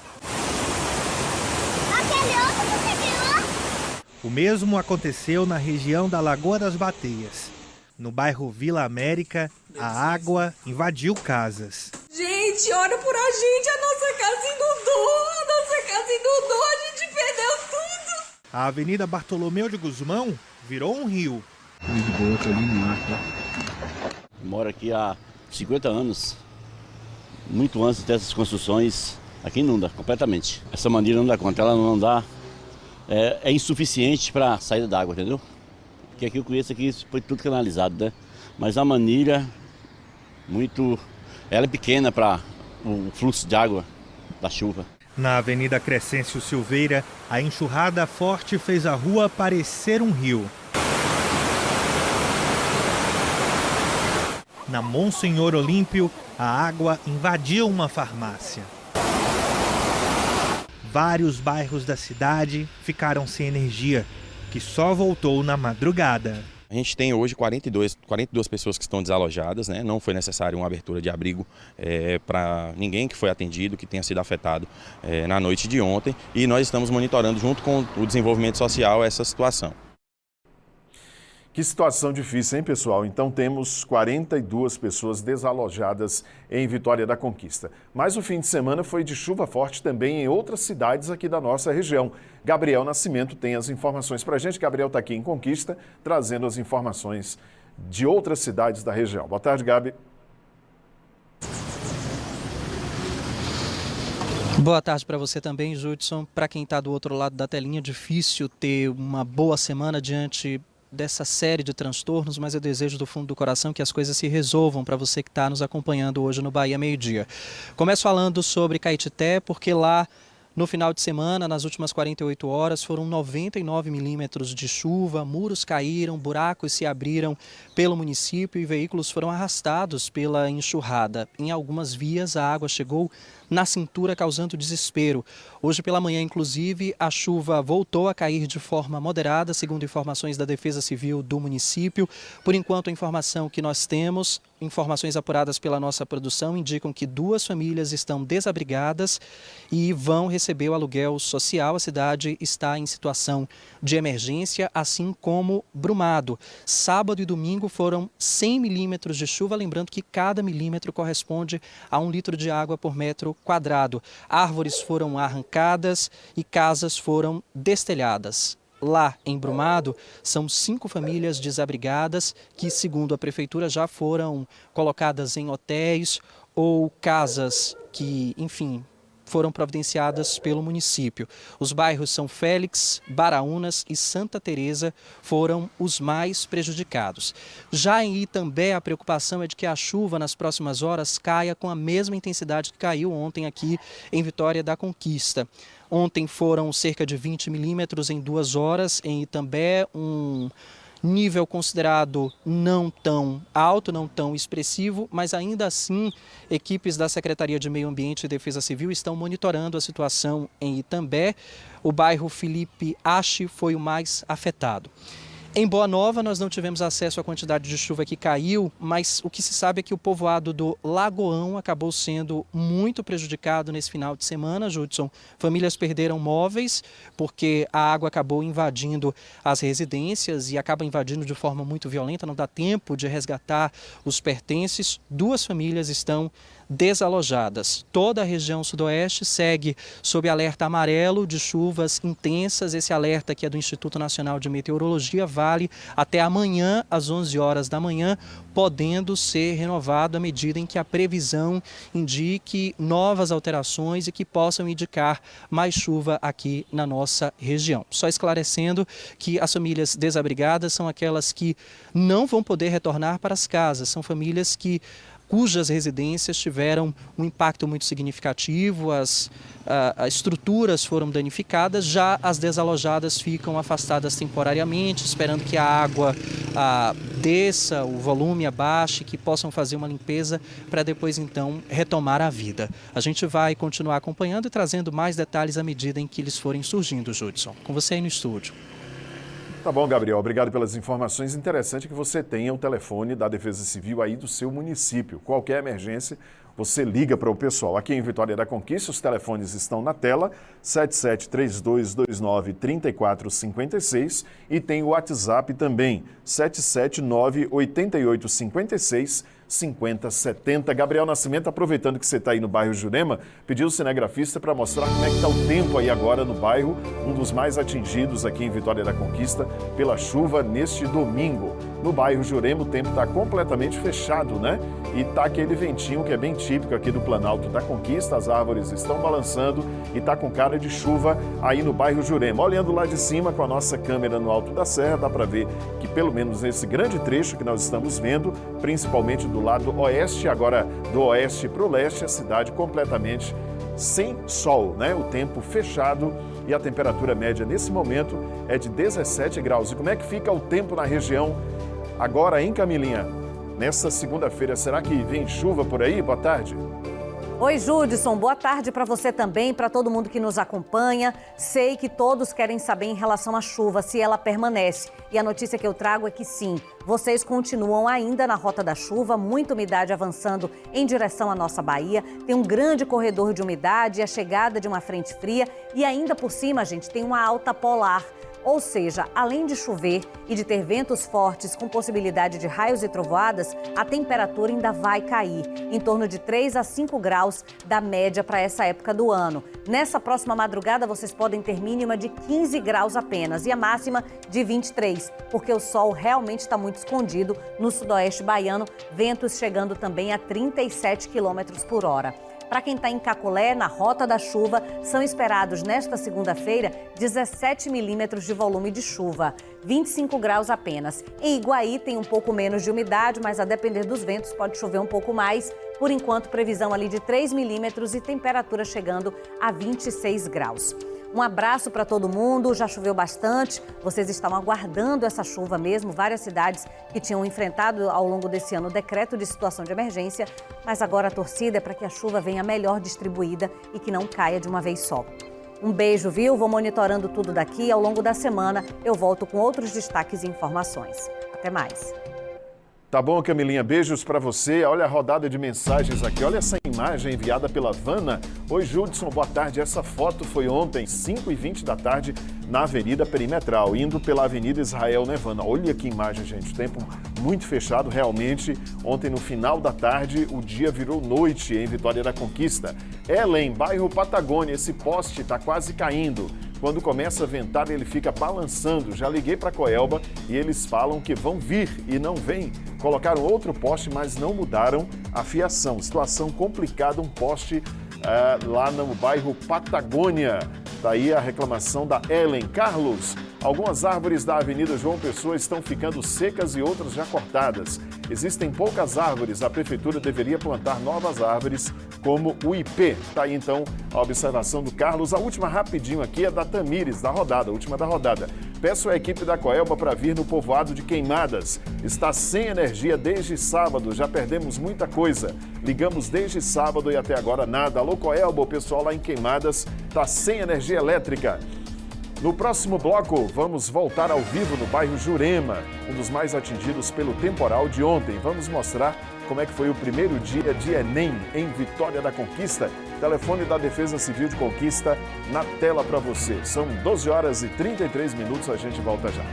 O mesmo aconteceu na região da Lagoa das Bateias. No bairro Vila América, a água invadiu casas. Gente, olha por a gente, a nossa casa inundou, a gente perdeu tudo. A Avenida Bartolomeu de Guzmão virou um rio. Moro aqui há 50 anos, muito antes dessas construções, aqui inunda completamente. Essa manilha não dá conta, ela não dá. É insuficiente para a saída da água, entendeu? Porque aqui eu conheço aqui foi tudo canalizado, né? Mas a manilha, ela é pequena para o fluxo de água da chuva. Na Avenida Crescêncio Silveira, a enxurrada forte fez a rua parecer um rio. Na Monsenhor Olímpio, a água invadiu uma farmácia. Vários bairros da cidade ficaram sem energia, que só voltou na madrugada. A gente tem hoje 42 pessoas que estão desalojadas, né? Não foi necessário uma abertura de abrigo para ninguém que foi atendido, que tenha sido afetado na noite de ontem. E nós estamos monitorando junto com o desenvolvimento social essa situação. Que situação difícil, hein, pessoal? Então temos 42 pessoas desalojadas em Vitória da Conquista. Mas o fim de semana foi de chuva forte também em outras cidades aqui da nossa região. Gabriel Nascimento tem as informações para a gente. Gabriel está aqui em Conquista, trazendo as informações de outras cidades da região. Boa tarde, Gabi. Boa tarde para você também, Judson. Para quem está do outro lado da telinha, difícil ter uma boa semana diante dessa série de transtornos, mas eu desejo do fundo do coração que as coisas se resolvam para você que está nos acompanhando hoje no Bahia Meio Dia. Começo falando sobre Caetité, porque lá No final de semana, nas últimas 48 horas, foram 99 milímetros de chuva, muros caíram, buracos se abriram pelo município e veículos foram arrastados pela enxurrada. Em algumas vias, a água chegou na cintura, causando desespero. Hoje pela manhã, inclusive, a chuva voltou a cair de forma moderada, segundo informações da Defesa Civil do município. Por enquanto, a informação que nós temos, informações apuradas pela nossa produção, indicam que 2 famílias estão desabrigadas e vão receber o aluguel social. A cidade está em situação de emergência, assim como Brumado. Sábado e domingo foram 100 milímetros de chuva, lembrando que cada milímetro corresponde a 1 litro de água por metro quadrado. Árvores foram arrancadas e casas foram destelhadas. Lá em Brumado, são 5 famílias desabrigadas que, segundo a prefeitura, já foram colocadas em hotéis ou casas que, enfim, foram providenciadas pelo município. Os bairros São Félix, Baraunas e Santa Teresa foram os mais prejudicados. Já em Itambé, a preocupação é de que a chuva nas próximas horas caia com a mesma intensidade que caiu ontem aqui em Vitória da Conquista. Ontem foram cerca de 20 milímetros em 2 horas em Itambé, um nível considerado não tão alto, não tão expressivo, mas ainda assim equipes da Secretaria de Meio Ambiente e Defesa Civil estão monitorando a situação em Itambé. O bairro Felipe Ache foi o mais afetado. Em Boa Nova, nós não tivemos acesso à quantidade de chuva que caiu, mas o que se sabe é que o povoado do Lagoão acabou sendo muito prejudicado nesse final de semana, Judson. Famílias perderam móveis porque a água acabou invadindo as residências e acaba invadindo de forma muito violenta, não dá tempo de resgatar os pertences. 2 famílias estão desalojadas. Toda a região sudoeste segue sob alerta amarelo de chuvas intensas. Esse alerta, que é do Instituto Nacional de Meteorologia, vale até amanhã às 11 horas da manhã, podendo ser renovado à medida em que a previsão indique novas alterações e que possam indicar mais chuva aqui na nossa região. Só esclarecendo que as famílias desabrigadas são aquelas que não vão poder retornar para as casas, são famílias cujas residências tiveram um impacto muito significativo, as estruturas foram danificadas, já as desalojadas ficam afastadas temporariamente, esperando que a água desça, o volume abaixe, que possam fazer uma limpeza para depois então retomar a vida. A gente vai continuar acompanhando e trazendo mais detalhes à medida em que eles forem surgindo, Judson. Com você aí no estúdio. Tá bom, Gabriel. Obrigado pelas informações. Interessante que você tenha o telefone da Defesa Civil aí do seu município. Qualquer emergência, você liga para o pessoal. Aqui em Vitória da Conquista, os telefones estão na tela, 773229-3456 e tem o WhatsApp também, 779-8856-5070. Gabriel Nascimento, aproveitando que você está aí no bairro Jurema, pediu o cinegrafista para mostrar como é que está o tempo aí agora no bairro, um dos mais atingidos aqui em Vitória da Conquista pela chuva neste domingo. No bairro Jurema o tempo está completamente fechado, né? E está aquele ventinho que é bem típico aqui do Planalto da Conquista, as árvores estão balançando e está com cara de chuva aí no bairro Jurema. Olhando lá de cima com a nossa câmera no alto da serra, dá para ver que pelo menos nesse grande trecho que nós estamos vendo, principalmente do lado oeste, agora do oeste para o leste, a cidade completamente sem sol, né? O tempo fechado e a temperatura média nesse momento é de 17 graus. E como é que fica o tempo na região agora, hein, Camilinha? Nessa segunda-feira, será que vem chuva por aí? Boa tarde. Oi, Judson. Boa tarde para você também, para todo mundo que nos acompanha. Sei que todos querem saber em relação à chuva, se ela permanece. E a notícia que eu trago é que sim, vocês continuam ainda na rota da chuva, muita umidade avançando em direção à nossa Bahia. Tem um grande corredor de umidade, a chegada de uma frente fria e ainda por cima, gente, tem uma alta polar. Ou seja, além de chover e de ter ventos fortes com possibilidade de raios e trovoadas, a temperatura ainda vai cair, em torno de 3 a 5 graus da média para essa época do ano. Nessa próxima madrugada, vocês podem ter mínima de 15 graus apenas e a máxima de 23, porque o sol realmente está muito escondido no sudoeste baiano, ventos chegando também a 37 km por hora. Para quem está em Caculé, na rota da chuva, são esperados nesta segunda-feira 17 milímetros de volume de chuva, 25 graus apenas. Em Iguaí tem um pouco menos de umidade, mas a depender dos ventos pode chover um pouco mais, Por enquanto, previsão ali de 3 milímetros e temperatura chegando a 26 graus. Um abraço para todo mundo, já choveu bastante, vocês estavam aguardando essa chuva mesmo, várias cidades que tinham enfrentado ao longo desse ano o decreto de situação de emergência, mas agora a torcida é para que a chuva venha melhor distribuída e que não caia de uma vez só. Um beijo, viu? Vou monitorando tudo daqui, ao longo da semana eu volto com outros destaques e informações. Até mais. Tá bom, Camilinha, beijos para você. Olha a rodada de mensagens aqui, olha essa imagem enviada pela Vana. Oi, Judson, boa tarde. Essa foto foi ontem, 5h20 da tarde, na Avenida Perimetral, indo pela Avenida Israel Nevana. Olha que imagem, gente, tempo muito fechado, realmente. Ontem, no final da tarde, o dia virou noite em Vitória da Conquista. Ellen, bairro Patagônia, esse poste está quase caindo. Quando começa a ventar, ele fica balançando. Já liguei para a Coelba e eles falam que vão vir e não vêm. Colocaram outro poste, mas não mudaram a fiação. Situação complicada, um poste lá no bairro Patagônia. Daí a reclamação da Ellen. Carlos, algumas árvores da Avenida João Pessoa estão ficando secas e outras já cortadas. Existem poucas árvores, a prefeitura deveria plantar novas árvores, como o IP. Está aí então a observação do Carlos. A última rapidinho aqui é da Tamires, da rodada, a última da rodada. Peço à equipe da Coelba para vir no povoado de Queimadas. Está sem energia desde sábado, já perdemos muita coisa. Ligamos desde sábado e até agora nada. Alô Coelba, o pessoal lá em Queimadas está sem energia elétrica. No próximo bloco, vamos voltar ao vivo no bairro Jurema, um dos mais atingidos pelo temporal de ontem. Vamos mostrar como é que foi o primeiro dia de Enem em Vitória da Conquista. Telefone da Defesa Civil de Conquista na tela para você. São 12h33, a gente volta já.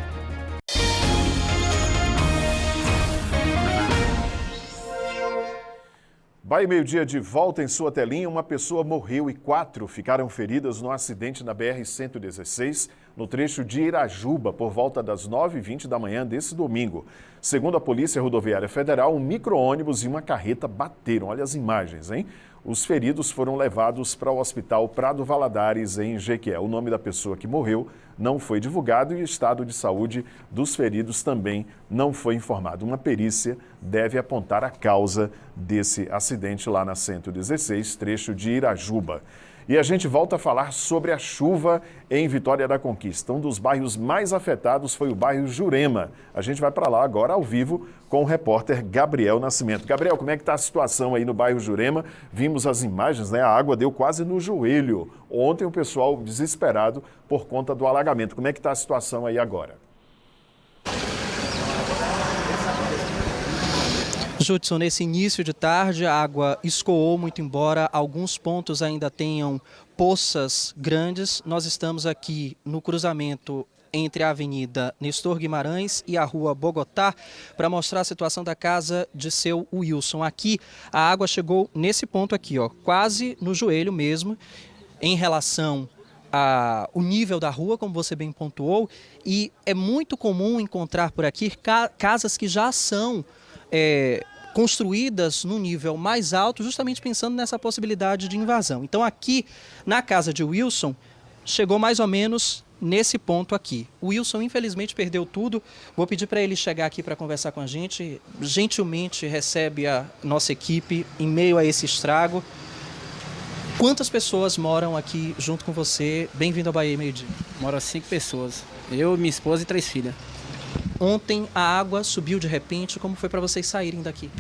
Bahia Meio-Dia de volta em sua telinha. Uma pessoa morreu e 4 ficaram feridas no acidente na BR-116, no trecho de Irajuba, por volta das 9h20 da manhã desse domingo. Segundo a Polícia Rodoviária Federal, um micro-ônibus e uma carreta bateram. Olha as imagens, hein? Os feridos foram levados para o Hospital Prado Valadares, em Jequié. O nome da pessoa que morreu não foi divulgado e o estado de saúde dos feridos também não foi informado. Uma perícia deve apontar a causa desse acidente lá na 116, trecho de Irajuba. E a gente volta a falar sobre a chuva em Vitória da Conquista. Um dos bairros mais afetados foi o bairro Jurema. A gente vai para lá agora ao vivo com o repórter Gabriel Nascimento. Gabriel, como é que está a situação aí no bairro Jurema? Vimos as imagens, né? A água deu quase no joelho. Ontem o pessoal desesperado por conta do alagamento. Como é que está a situação aí agora? Judson, nesse início de tarde a água escoou muito, embora alguns pontos ainda tenham poças grandes. Nós estamos aqui no cruzamento entre a Avenida Nestor Guimarães e a Rua Bogotá para mostrar a situação da casa de seu Wilson. Aqui a água chegou nesse ponto aqui, ó, quase no joelho mesmo, em relação o nível da rua, como você bem pontuou, e é muito comum encontrar por aqui casas que já são construídas num nível mais alto, justamente pensando nessa possibilidade de invasão. Então aqui, na casa de Wilson, chegou mais ou menos nesse ponto aqui. O Wilson, infelizmente, perdeu tudo. Vou pedir para ele chegar aqui para conversar com a gente. Gentilmente recebe a nossa equipe em meio a esse estrago. Quantas pessoas moram aqui junto com você? Bem-vindo ao Bahia Meio-Dia. Moram 5 pessoas. Eu, minha esposa e 3 filhas. Ontem a água subiu de repente. Como foi para vocês saírem daqui?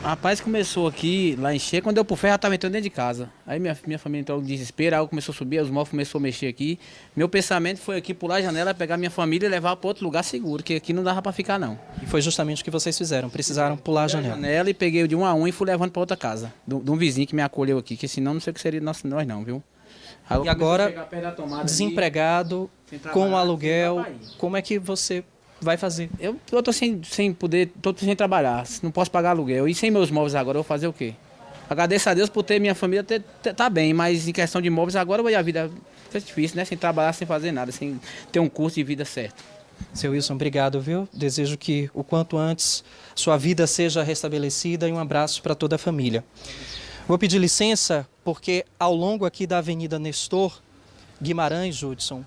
Rapaz, começou aqui, lá encher, quando deu pro ferro, já estava entrando dentro de casa. Aí minha família entrou em desespero, a água começou a subir, os móveis começaram a mexer aqui. Meu pensamento foi aqui pular a janela, pegar minha família e levar para outro lugar seguro, que aqui não dava para ficar não. E foi justamente o que vocês fizeram, precisaram pular a janela. E peguei de um a um e fui levando para outra casa, de um vizinho que me acolheu aqui, que senão não sei o que seria nós não, viu? E agora, desempregado, com aluguel, como é que você vai fazer? Eu tô sem poder, tô sem trabalhar, não posso pagar aluguel. E sem meus móveis agora, eu vou fazer o quê? Agradeço a Deus por ter minha família, tá bem, mas em questão de móveis agora a vida fica difícil, né? Sem trabalhar, sem fazer nada, sem ter um curso de vida certo. Seu Wilson, obrigado, viu? Desejo que o quanto antes sua vida seja restabelecida e um abraço para toda a família. Vou pedir licença, porque ao longo aqui da Avenida Nestor Guimarães, Judson,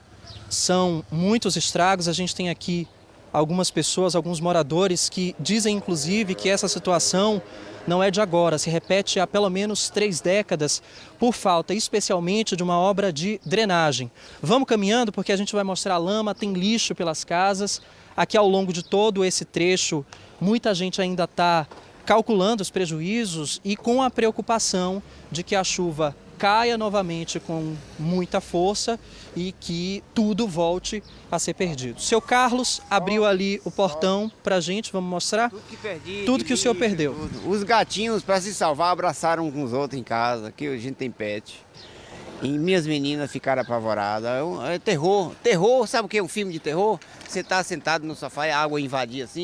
são muitos estragos. A gente tem aqui algumas pessoas, alguns moradores que dizem, inclusive, que essa situação não é de agora, se repete há pelo menos 3 décadas por falta, especialmente de uma obra de drenagem. Vamos caminhando porque a gente vai mostrar a lama, tem lixo pelas casas. Aqui ao longo de todo esse trecho, muita gente ainda está calculando os prejuízos e com a preocupação de que a chuva caia novamente com muita força e que tudo volte a ser perdido. Seu Carlos abriu ali o portão para a gente, vamos mostrar tudo que o senhor perdeu. Os gatinhos, para se salvar, abraçaram com os outros em casa, que a gente tem pet. E minhas meninas ficaram apavoradas. É terror. Terror, sabe o que é um filme de terror? Você está sentado no sofá e a água invadir assim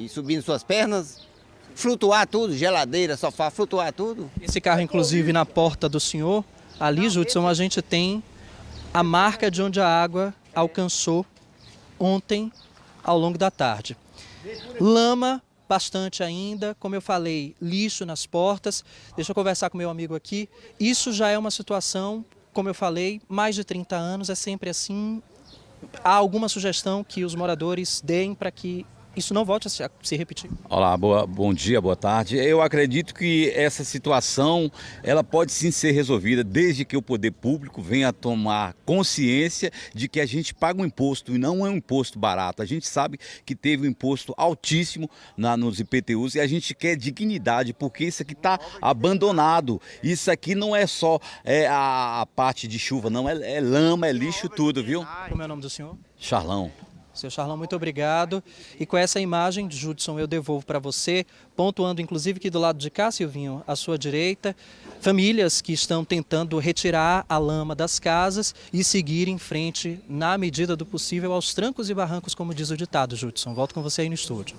e subindo suas pernas. Flutuar tudo, geladeira, sofá, flutuar tudo. Esse carro, inclusive, na porta do senhor, ali, Judson, a gente tem a marca de onde a água alcançou ontem, ao longo da tarde. Lama, bastante ainda, como eu falei, lixo nas portas. Deixa eu conversar com meu amigo aqui. Isso já é uma situação, como eu falei, mais de 30 anos, é sempre assim. Há alguma sugestão que os moradores deem para que isso não volte a se repetir? Olá, bom dia, boa tarde. Eu acredito que essa situação ela pode sim ser resolvida desde que o poder público venha a tomar consciência de que a gente paga um imposto e não é um imposto barato. A gente sabe que teve um imposto altíssimo nos IPTUs e a gente quer dignidade porque isso aqui está abandonado. Isso aqui não é só a parte de chuva, não, é lama, é lixo tudo, viu? Como é o nome do senhor? Charlão. Seu Charlão, muito obrigado. E com essa imagem, Judson, eu devolvo para você, pontuando inclusive aqui do lado de cá, Silvinho, à sua direita, famílias que estão tentando retirar a lama das casas e seguir em frente, na medida do possível, aos trancos e barrancos, como diz o ditado, Judson. Volto com você aí no estúdio.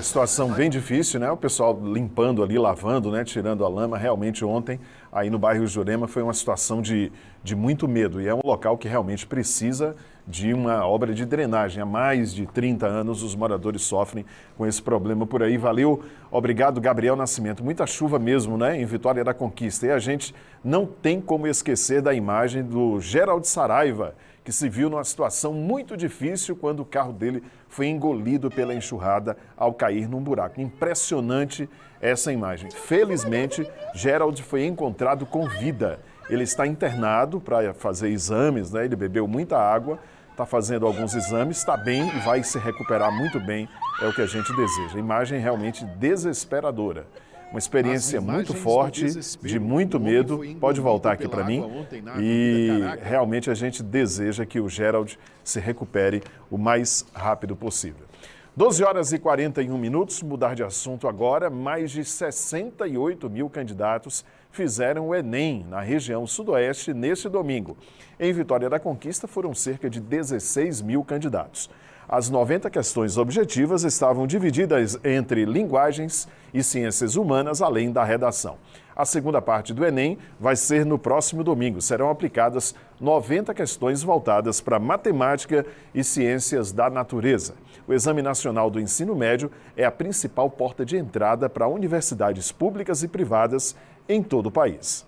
Situação bem difícil, né? O pessoal limpando ali, lavando, né? Tirando a lama. Realmente ontem, aí no bairro Jurema, foi uma situação de muito medo. E é um local que realmente precisa de uma obra de drenagem. Há mais de 30 anos os moradores sofrem com esse problema por aí. Valeu, obrigado, Gabriel Nascimento. Muita chuva mesmo, né? Em Vitória da Conquista. E a gente não tem como esquecer da imagem do Gerald Saraiva, que se viu numa situação muito difícil quando o carro dele foi engolido pela enxurrada ao cair num buraco. Impressionante essa imagem. Felizmente, Gerald foi encontrado com vida. Ele está internado para fazer exames, né? Ele bebeu muita água, está fazendo alguns exames, está bem e vai se recuperar muito bem, é o que a gente deseja. Imagem realmente desesperadora. Uma experiência muito forte, de muito medo. Pode voltar aqui para mim. E realmente a gente deseja que o Gerald se recupere o mais rápido possível. 12 horas e 41 minutos, mudar de assunto agora. Mais de 68 mil candidatos fizeram o Enem na região sudoeste neste domingo. Em Vitória da Conquista foram cerca de 16 mil candidatos. As 90 questões objetivas estavam divididas entre linguagens e ciências humanas, além da redação. A segunda parte do Enem vai ser no próximo domingo. Serão aplicadas 90 questões voltadas para matemática e ciências da natureza. O Exame Nacional do Ensino Médio é a principal porta de entrada para universidades públicas e privadas em todo o país.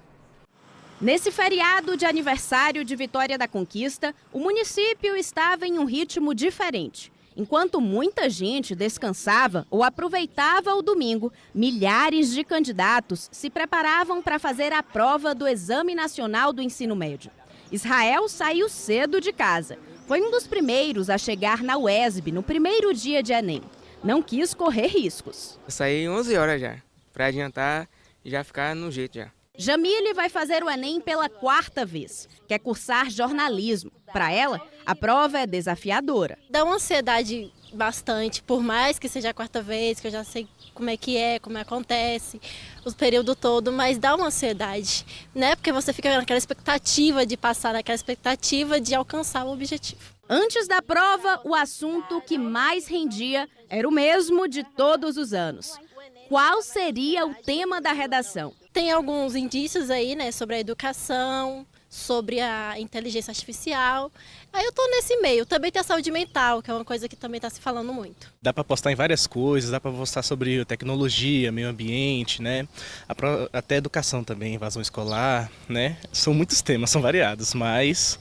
Nesse feriado de aniversário de Vitória da Conquista, o município estava em um ritmo diferente. Enquanto muita gente descansava ou aproveitava o domingo, milhares de candidatos se preparavam para fazer a prova do Exame Nacional do Ensino Médio. Israel saiu cedo de casa. Foi um dos primeiros a chegar na UESB no primeiro dia de Enem. Não quis correr riscos. Eu saí 11 horas já, para adiantar e já ficar no jeito já. Jamile vai fazer o Enem pela 4ª vez. Quer cursar jornalismo. Para ela, a prova é desafiadora. Dá uma ansiedade bastante, por mais que seja a 4ª vez, que eu já sei como acontece, o período todo, mas dá uma ansiedade, né? Porque você fica naquela expectativa de passar, naquela expectativa de alcançar o objetivo. Antes da prova, o assunto que mais rendia era o mesmo de todos os anos. Qual seria o tema da redação? Tem alguns indícios aí, né, sobre a educação, sobre a inteligência artificial. Aí eu tô nesse meio. Também tem a saúde mental, que é uma coisa que também está se falando muito. Dá para postar em várias coisas, dá para postar sobre tecnologia, meio ambiente, né? Até educação também, invasão escolar, né? São muitos temas, são variados, mas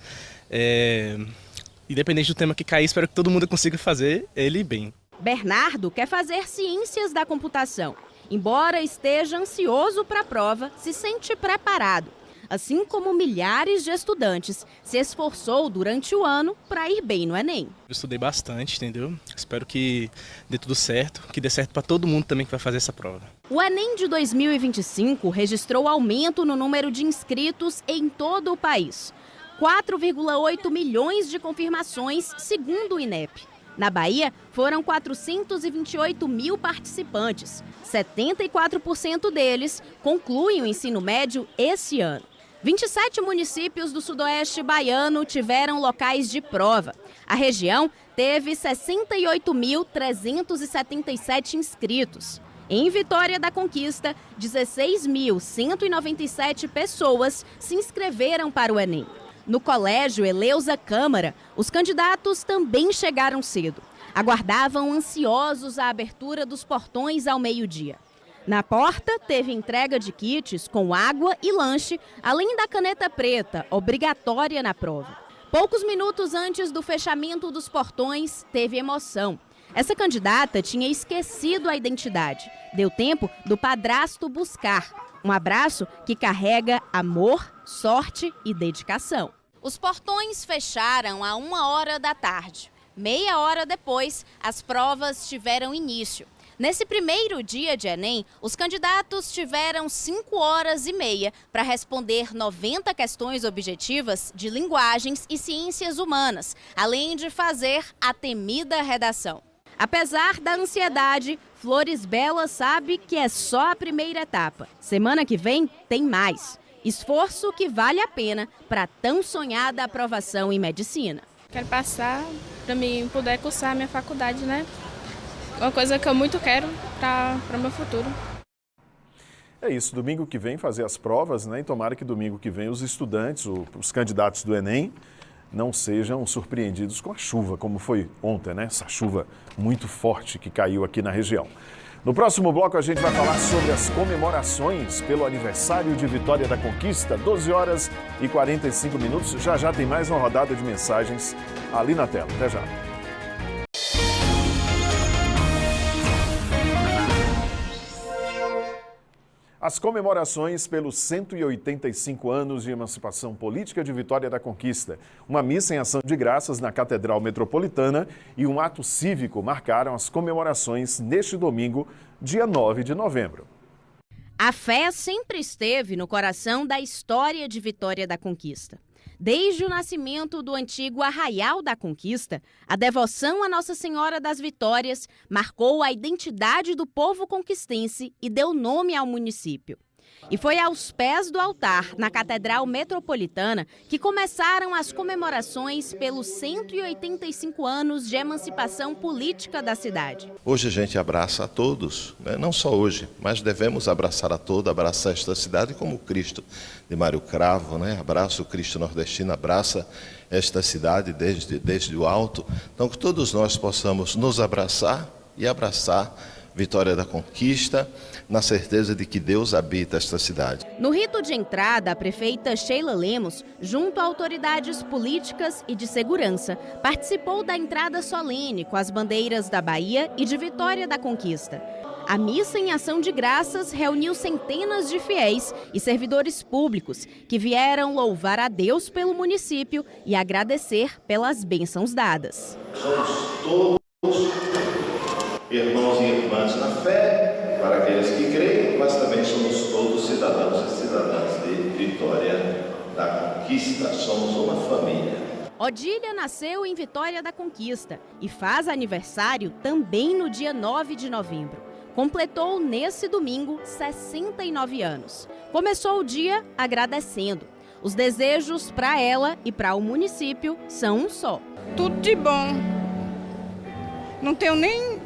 independente do tema que cair, espero que todo mundo consiga fazer ele bem. Bernardo quer fazer ciências da computação Embora esteja ansioso para a prova, se sente preparado. Assim como milhares de estudantes, se esforçou durante o ano para ir bem no Enem. Eu estudei bastante, entendeu? Espero que dê tudo certo, que dê certo para todo mundo também que vai fazer essa prova. O Enem de 2025 registrou aumento no número de inscritos em todo o país. 4,8 milhões de confirmações, segundo o INEP. Na Bahia, foram 428 mil participantes. 74% deles concluem o ensino médio esse ano. 27 municípios do sudoeste baiano tiveram locais de prova. A região teve 68.377 inscritos. Em Vitória da Conquista, 16.197 pessoas se inscreveram para o Enem. No colégio Eleusa Câmara, os candidatos também chegaram cedo. Aguardavam ansiosos a abertura dos portões ao meio-dia. Na porta, teve entrega de kits com água e lanche, além da caneta preta, obrigatória na prova. Poucos minutos antes do fechamento dos portões, teve emoção. Essa candidata tinha esquecido a identidade. Deu tempo do padrasto buscar. Um abraço que carrega amor, sorte e dedicação. Os portões fecharam a 1h da tarde. Meia hora depois, as provas tiveram início. Nesse primeiro dia de Enem, os candidatos tiveram 5h30 para responder 90 questões objetivas de linguagens e ciências humanas, além de fazer a temida redação. Apesar da ansiedade, Flores Bela sabe que é só a primeira etapa. Semana que vem tem mais. Esforço que vale a pena para tão sonhada aprovação em medicina. Quero passar para mim poder cursar a minha faculdade, né? Uma coisa que eu muito quero para o meu futuro. É isso, domingo que vem fazer as provas, né? E tomara que domingo que vem os estudantes, os candidatos do Enem, não sejam surpreendidos com a chuva, como foi ontem, né? Essa chuva muito forte que caiu aqui na região. No próximo bloco a gente vai falar sobre as comemorações pelo aniversário de Vitória da Conquista, 12h45. Já já tem mais uma rodada de mensagens ali na tela. Até já. As comemorações pelos 185 anos de emancipação política de Vitória da Conquista. Uma missa em ação de graças na Catedral Metropolitana e um ato cívico marcaram as comemorações neste domingo, dia 9 de novembro. A fé sempre esteve no coração da história de Vitória da Conquista. Desde o nascimento do antigo Arraial da Conquista, a devoção a Nossa Senhora das Vitórias marcou a identidade do povo conquistense e deu nome ao município. E foi aos pés do altar, na Catedral Metropolitana, que começaram as comemorações pelos 185 anos de emancipação política da cidade. Hoje a gente abraça a todos, né? Não só hoje, mas devemos abraçar a todos, abraçar esta cidade como o Cristo de Mário Cravo, né? Abraça o Cristo nordestino, abraça esta cidade desde o alto. Então que todos nós possamos nos abraçar e abraçar Vitória da Conquista, na certeza de que Deus habita esta cidade. No rito de entrada, a prefeita Sheila Lemos, junto a autoridades políticas e de segurança, participou da entrada solene com as bandeiras da Bahia e de Vitória da Conquista. A missa em ação de graças reuniu centenas de fiéis e servidores públicos que vieram louvar a Deus pelo município e agradecer pelas bênçãos dadas. Somos todos irmãos e irmãs na fé, para aqueles que creem, mas também somos todos cidadãos e cidadãs de Vitória da Conquista. Somos uma família. Odília nasceu em Vitória da Conquista e faz aniversário também no dia 9 de novembro. Completou nesse domingo 69 anos. Começou o dia agradecendo. Os desejos para ela e para o município são um só. Tudo de bom. Não tenho nem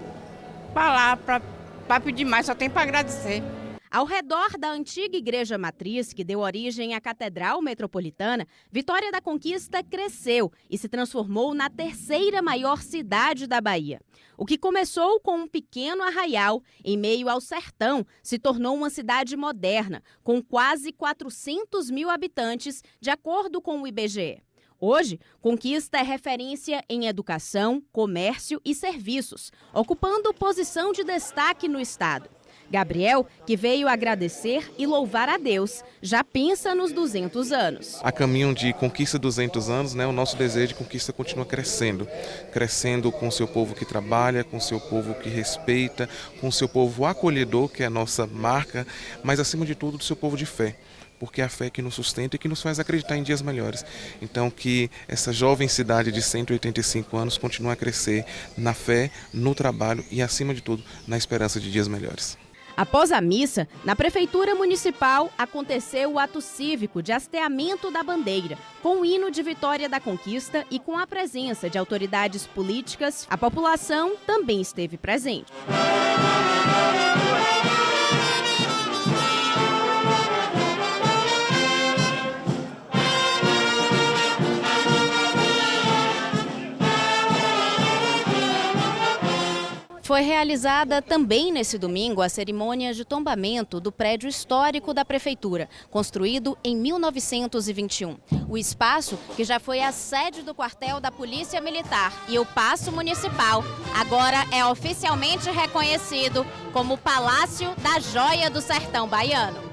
palavra para pedir mais, só tenho para agradecer. Ao redor da antiga igreja matriz, que deu origem à Catedral Metropolitana, Vitória da Conquista cresceu e se transformou na terceira maior cidade da Bahia. O que começou com um pequeno arraial, em meio ao sertão, se tornou uma cidade moderna, com quase 400 mil habitantes, de acordo com o IBGE. Hoje, Conquista é referência em educação, comércio e serviços, ocupando posição de destaque no estado. Gabriel, que veio agradecer e louvar a Deus, já pensa nos 200 anos. A caminho de conquista 200 anos, né, o nosso desejo de conquista continua crescendo. Crescendo com o seu povo que trabalha, com o seu povo que respeita, com o seu povo acolhedor, que é a nossa marca, mas acima de tudo do seu povo de fé. Porque é a fé que nos sustenta e que nos faz acreditar em dias melhores. Então que essa jovem cidade de 185 anos continue a crescer na fé, no trabalho e, acima de tudo, na esperança de dias melhores. Após a missa, na Prefeitura Municipal aconteceu o ato cívico de hasteamento da bandeira, com o hino de Vitória da Conquista e com a presença de autoridades políticas. A população também esteve presente. Foi realizada também nesse domingo a cerimônia de tombamento do prédio histórico da Prefeitura, construído em 1921. O espaço, que já foi a sede do quartel da Polícia Militar e o Paço Municipal, agora é oficialmente reconhecido como o Palácio da Joia do Sertão Baiano.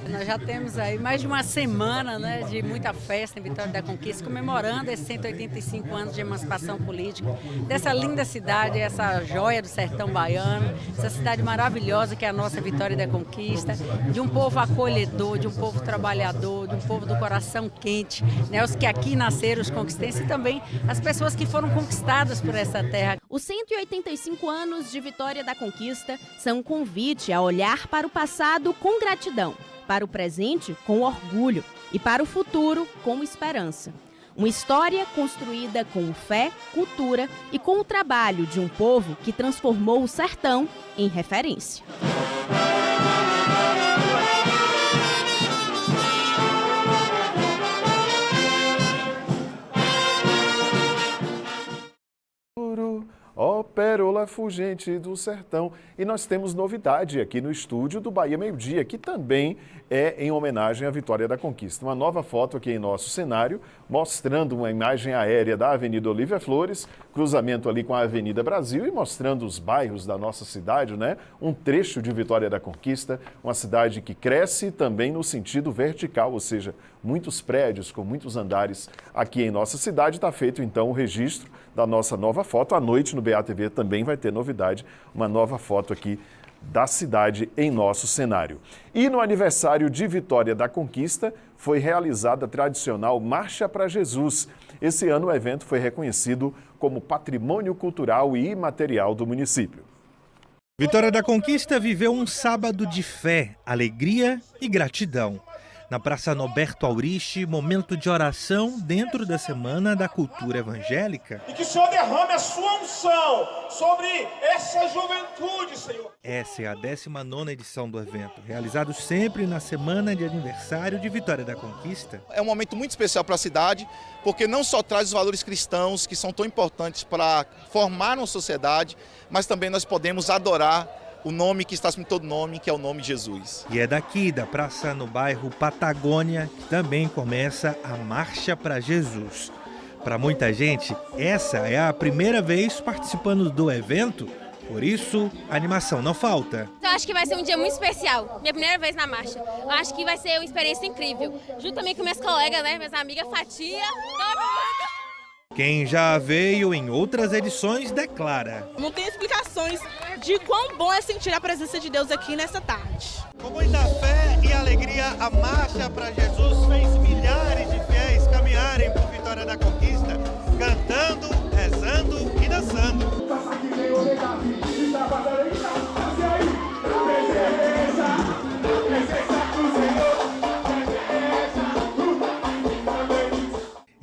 Nós já temos aí mais de uma semana, né, de muita festa em Vitória da Conquista, comemorando esses 185 anos de emancipação política, dessa linda cidade, essa joia do sertão baiano, essa cidade maravilhosa que é a nossa Vitória da Conquista, de um povo acolhedor, de um povo trabalhador, de um povo do coração quente, né, os que aqui nasceram, os conquistenses, e também as pessoas que foram conquistadas por essa terra. Os 185 anos de Vitória da Conquista são um convite a olhar para o passado com gratidão, para o presente com orgulho e para o futuro com esperança. Uma história construída com fé, cultura e com o trabalho de um povo que transformou o sertão em referência. Ó pérola fugente do sertão. E nós temos novidade aqui no estúdio do Bahia Meio Dia, que também é em homenagem à Vitória da Conquista. Uma nova foto aqui em nosso cenário, mostrando uma imagem aérea da Avenida Olívia Flores, cruzamento ali com a Avenida Brasil e mostrando os bairros da nossa cidade, né? Um trecho de Vitória da Conquista, uma cidade que cresce também no sentido vertical, ou seja, muitos prédios com muitos andares aqui em nossa cidade. Está feito então o registro da nossa nova foto. À noite no BATV também vai ter novidade, uma nova foto aqui da cidade em nosso cenário. E no aniversário de Vitória da Conquista foi realizada a tradicional Marcha para Jesus. Esse ano o evento foi reconhecido como Patrimônio Cultural e Imaterial do município. Vitória da Conquista viveu um sábado de fé, alegria e gratidão. Na Praça Norberto Auriche, momento de oração dentro da Semana da Cultura Evangélica. E que o Senhor derrame a sua unção sobre essa juventude, Senhor. Essa é a 19ª edição do evento, realizado sempre na semana de aniversário de Vitória da Conquista. É um momento muito especial para a cidade, porque não só traz os valores cristãos, que são tão importantes para formar uma sociedade, mas também nós podemos adorar o nome que está acima de todo nome, que é o nome de Jesus. E é daqui, da praça no bairro Patagônia, que também começa a Marcha para Jesus. Para muita gente, essa é a primeira vez participando do evento, por isso a animação não falta. Eu acho que vai ser um dia muito especial, minha primeira vez na marcha. Eu acho que vai ser uma experiência incrível, junto também com minhas colegas, né, minhas amigas, Fatia, todo mundo. Quem já veio em outras edições declara: não tem explicações de quão bom é sentir a presença de Deus aqui nessa tarde. Com muita fé e alegria, a Marcha para Jesus fez milhares de fiéis caminharem por Vitória da Conquista, cantando, rezando e dançando.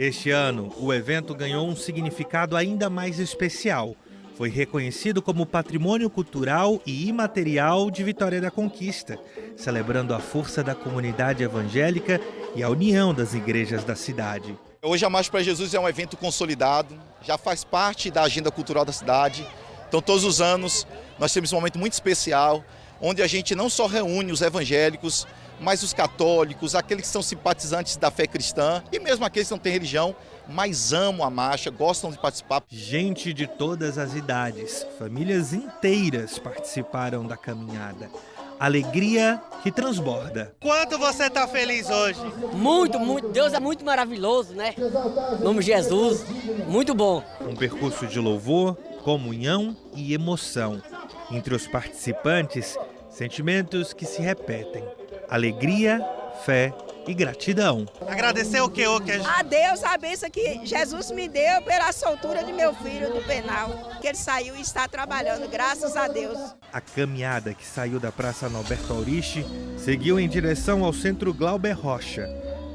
Este ano, o evento ganhou um significado ainda mais especial. Foi reconhecido como Patrimônio Cultural e Imaterial de Vitória da Conquista, celebrando a força da comunidade evangélica e a união das igrejas da cidade. Hoje a Marcha para Jesus é um evento consolidado, já faz parte da agenda cultural da cidade. Então todos os anos nós temos um momento muito especial, onde a gente não só reúne os evangélicos, mas os católicos, aqueles que são simpatizantes da fé cristã e mesmo aqueles que não têm religião, mas amam a marcha, gostam de participar. Gente de todas as idades, famílias inteiras participaram da caminhada. Alegria que transborda. Quanto você está feliz hoje? Muito, muito. Deus é muito maravilhoso, né? Em nome de Jesus, muito bom. Um percurso de louvor, comunhão e emoção. Entre os participantes, sentimentos que se repetem. Alegria, fé e gratidão. Agradecer o que, A Deus a bênção que Jesus me deu pela soltura de meu filho do penal, que ele saiu e está trabalhando, graças a Deus. A caminhada que saiu da Praça Norberto Auriche seguiu em direção ao Centro Glauber Rocha.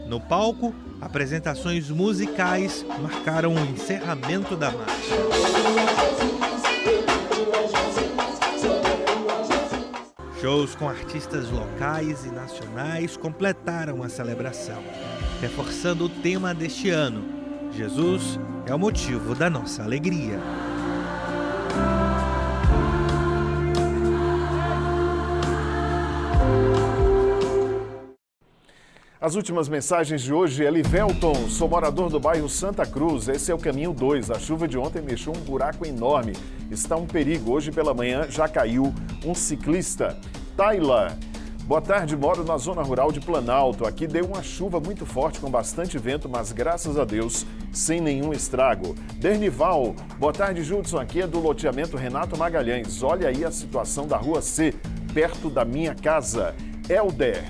No palco, apresentações musicais marcaram o encerramento da marcha. Shows com artistas locais e nacionais completaram a celebração, reforçando o tema deste ano: Jesus é o motivo da nossa alegria. As últimas mensagens de hoje é Livelton, sou morador do bairro Santa Cruz, esse é o caminho 2. A chuva de ontem deixou um buraco enorme, está um perigo. Hoje pela manhã já caiu um ciclista. Taila, boa tarde, moro na zona rural de Planalto. Aqui deu uma chuva muito forte com bastante vento, mas graças a Deus, sem nenhum estrago. Dernival, boa tarde, Judson, aqui é do loteamento Renato Magalhães. Olha aí a situação da Rua C, perto da minha casa. Helder,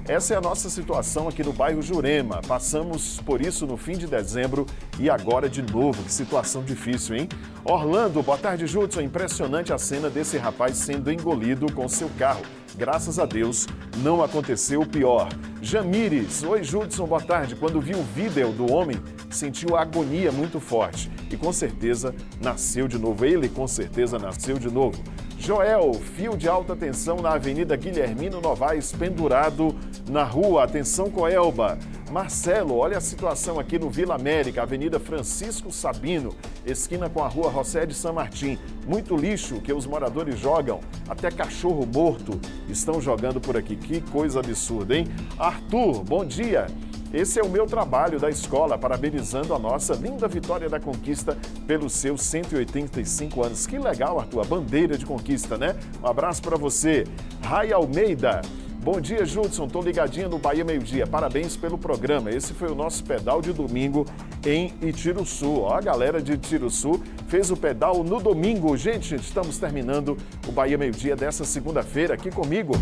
essa é a nossa situação aqui no bairro Jurema. Passamos por isso no fim de dezembro e agora de novo. Que situação difícil, hein? Orlando, boa tarde, Judson. Impressionante a cena desse rapaz sendo engolido com seu carro. Graças a Deus, não aconteceu o pior. Jamires, oi, Judson, boa tarde. Quando vi o vídeo do homem, sentiu a agonia muito forte. E com certeza nasceu de novo. Ele com certeza nasceu de novo. Joel, fio de alta tensão na Avenida Guilhermino Novaes, pendurado na rua. Atenção, Coelba. Marcelo, olha a situação aqui no Vila América, Avenida Francisco Sabino, esquina com a Rua José de San Martín. Muito lixo que os moradores jogam, até cachorro morto estão jogando por aqui. Que coisa absurda, hein? Arthur, bom dia. Esse é o meu trabalho da escola, parabenizando a nossa linda Vitória da Conquista pelos seus 185 anos. Que legal, Arthur, a bandeira de conquista, né? Um abraço para você. Rai Almeida, bom dia, Judson, tô ligadinha no Bahia Meio-Dia. Parabéns pelo programa. Esse foi o nosso pedal de domingo em Itiruçu. Ó, a galera de Itiruçu fez o pedal no domingo. Gente, estamos terminando o Bahia Meio-Dia dessa segunda-feira aqui comigo.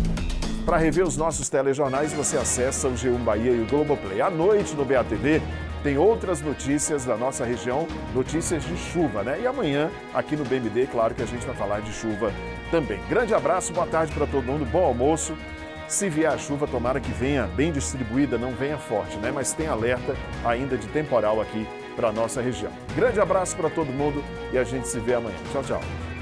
Para rever os nossos telejornais, você acessa o G1 Bahia e o Globoplay. À noite, no BATV, tem outras notícias da nossa região, notícias de chuva, né? E amanhã, aqui no BMD, claro que a gente vai falar de chuva também. Grande abraço, boa tarde para todo mundo, bom almoço. Se vier a chuva, tomara que venha bem distribuída, não venha forte, né? Mas tem alerta ainda de temporal aqui para a nossa região. Grande abraço para todo mundo e a gente se vê amanhã. Tchau, tchau.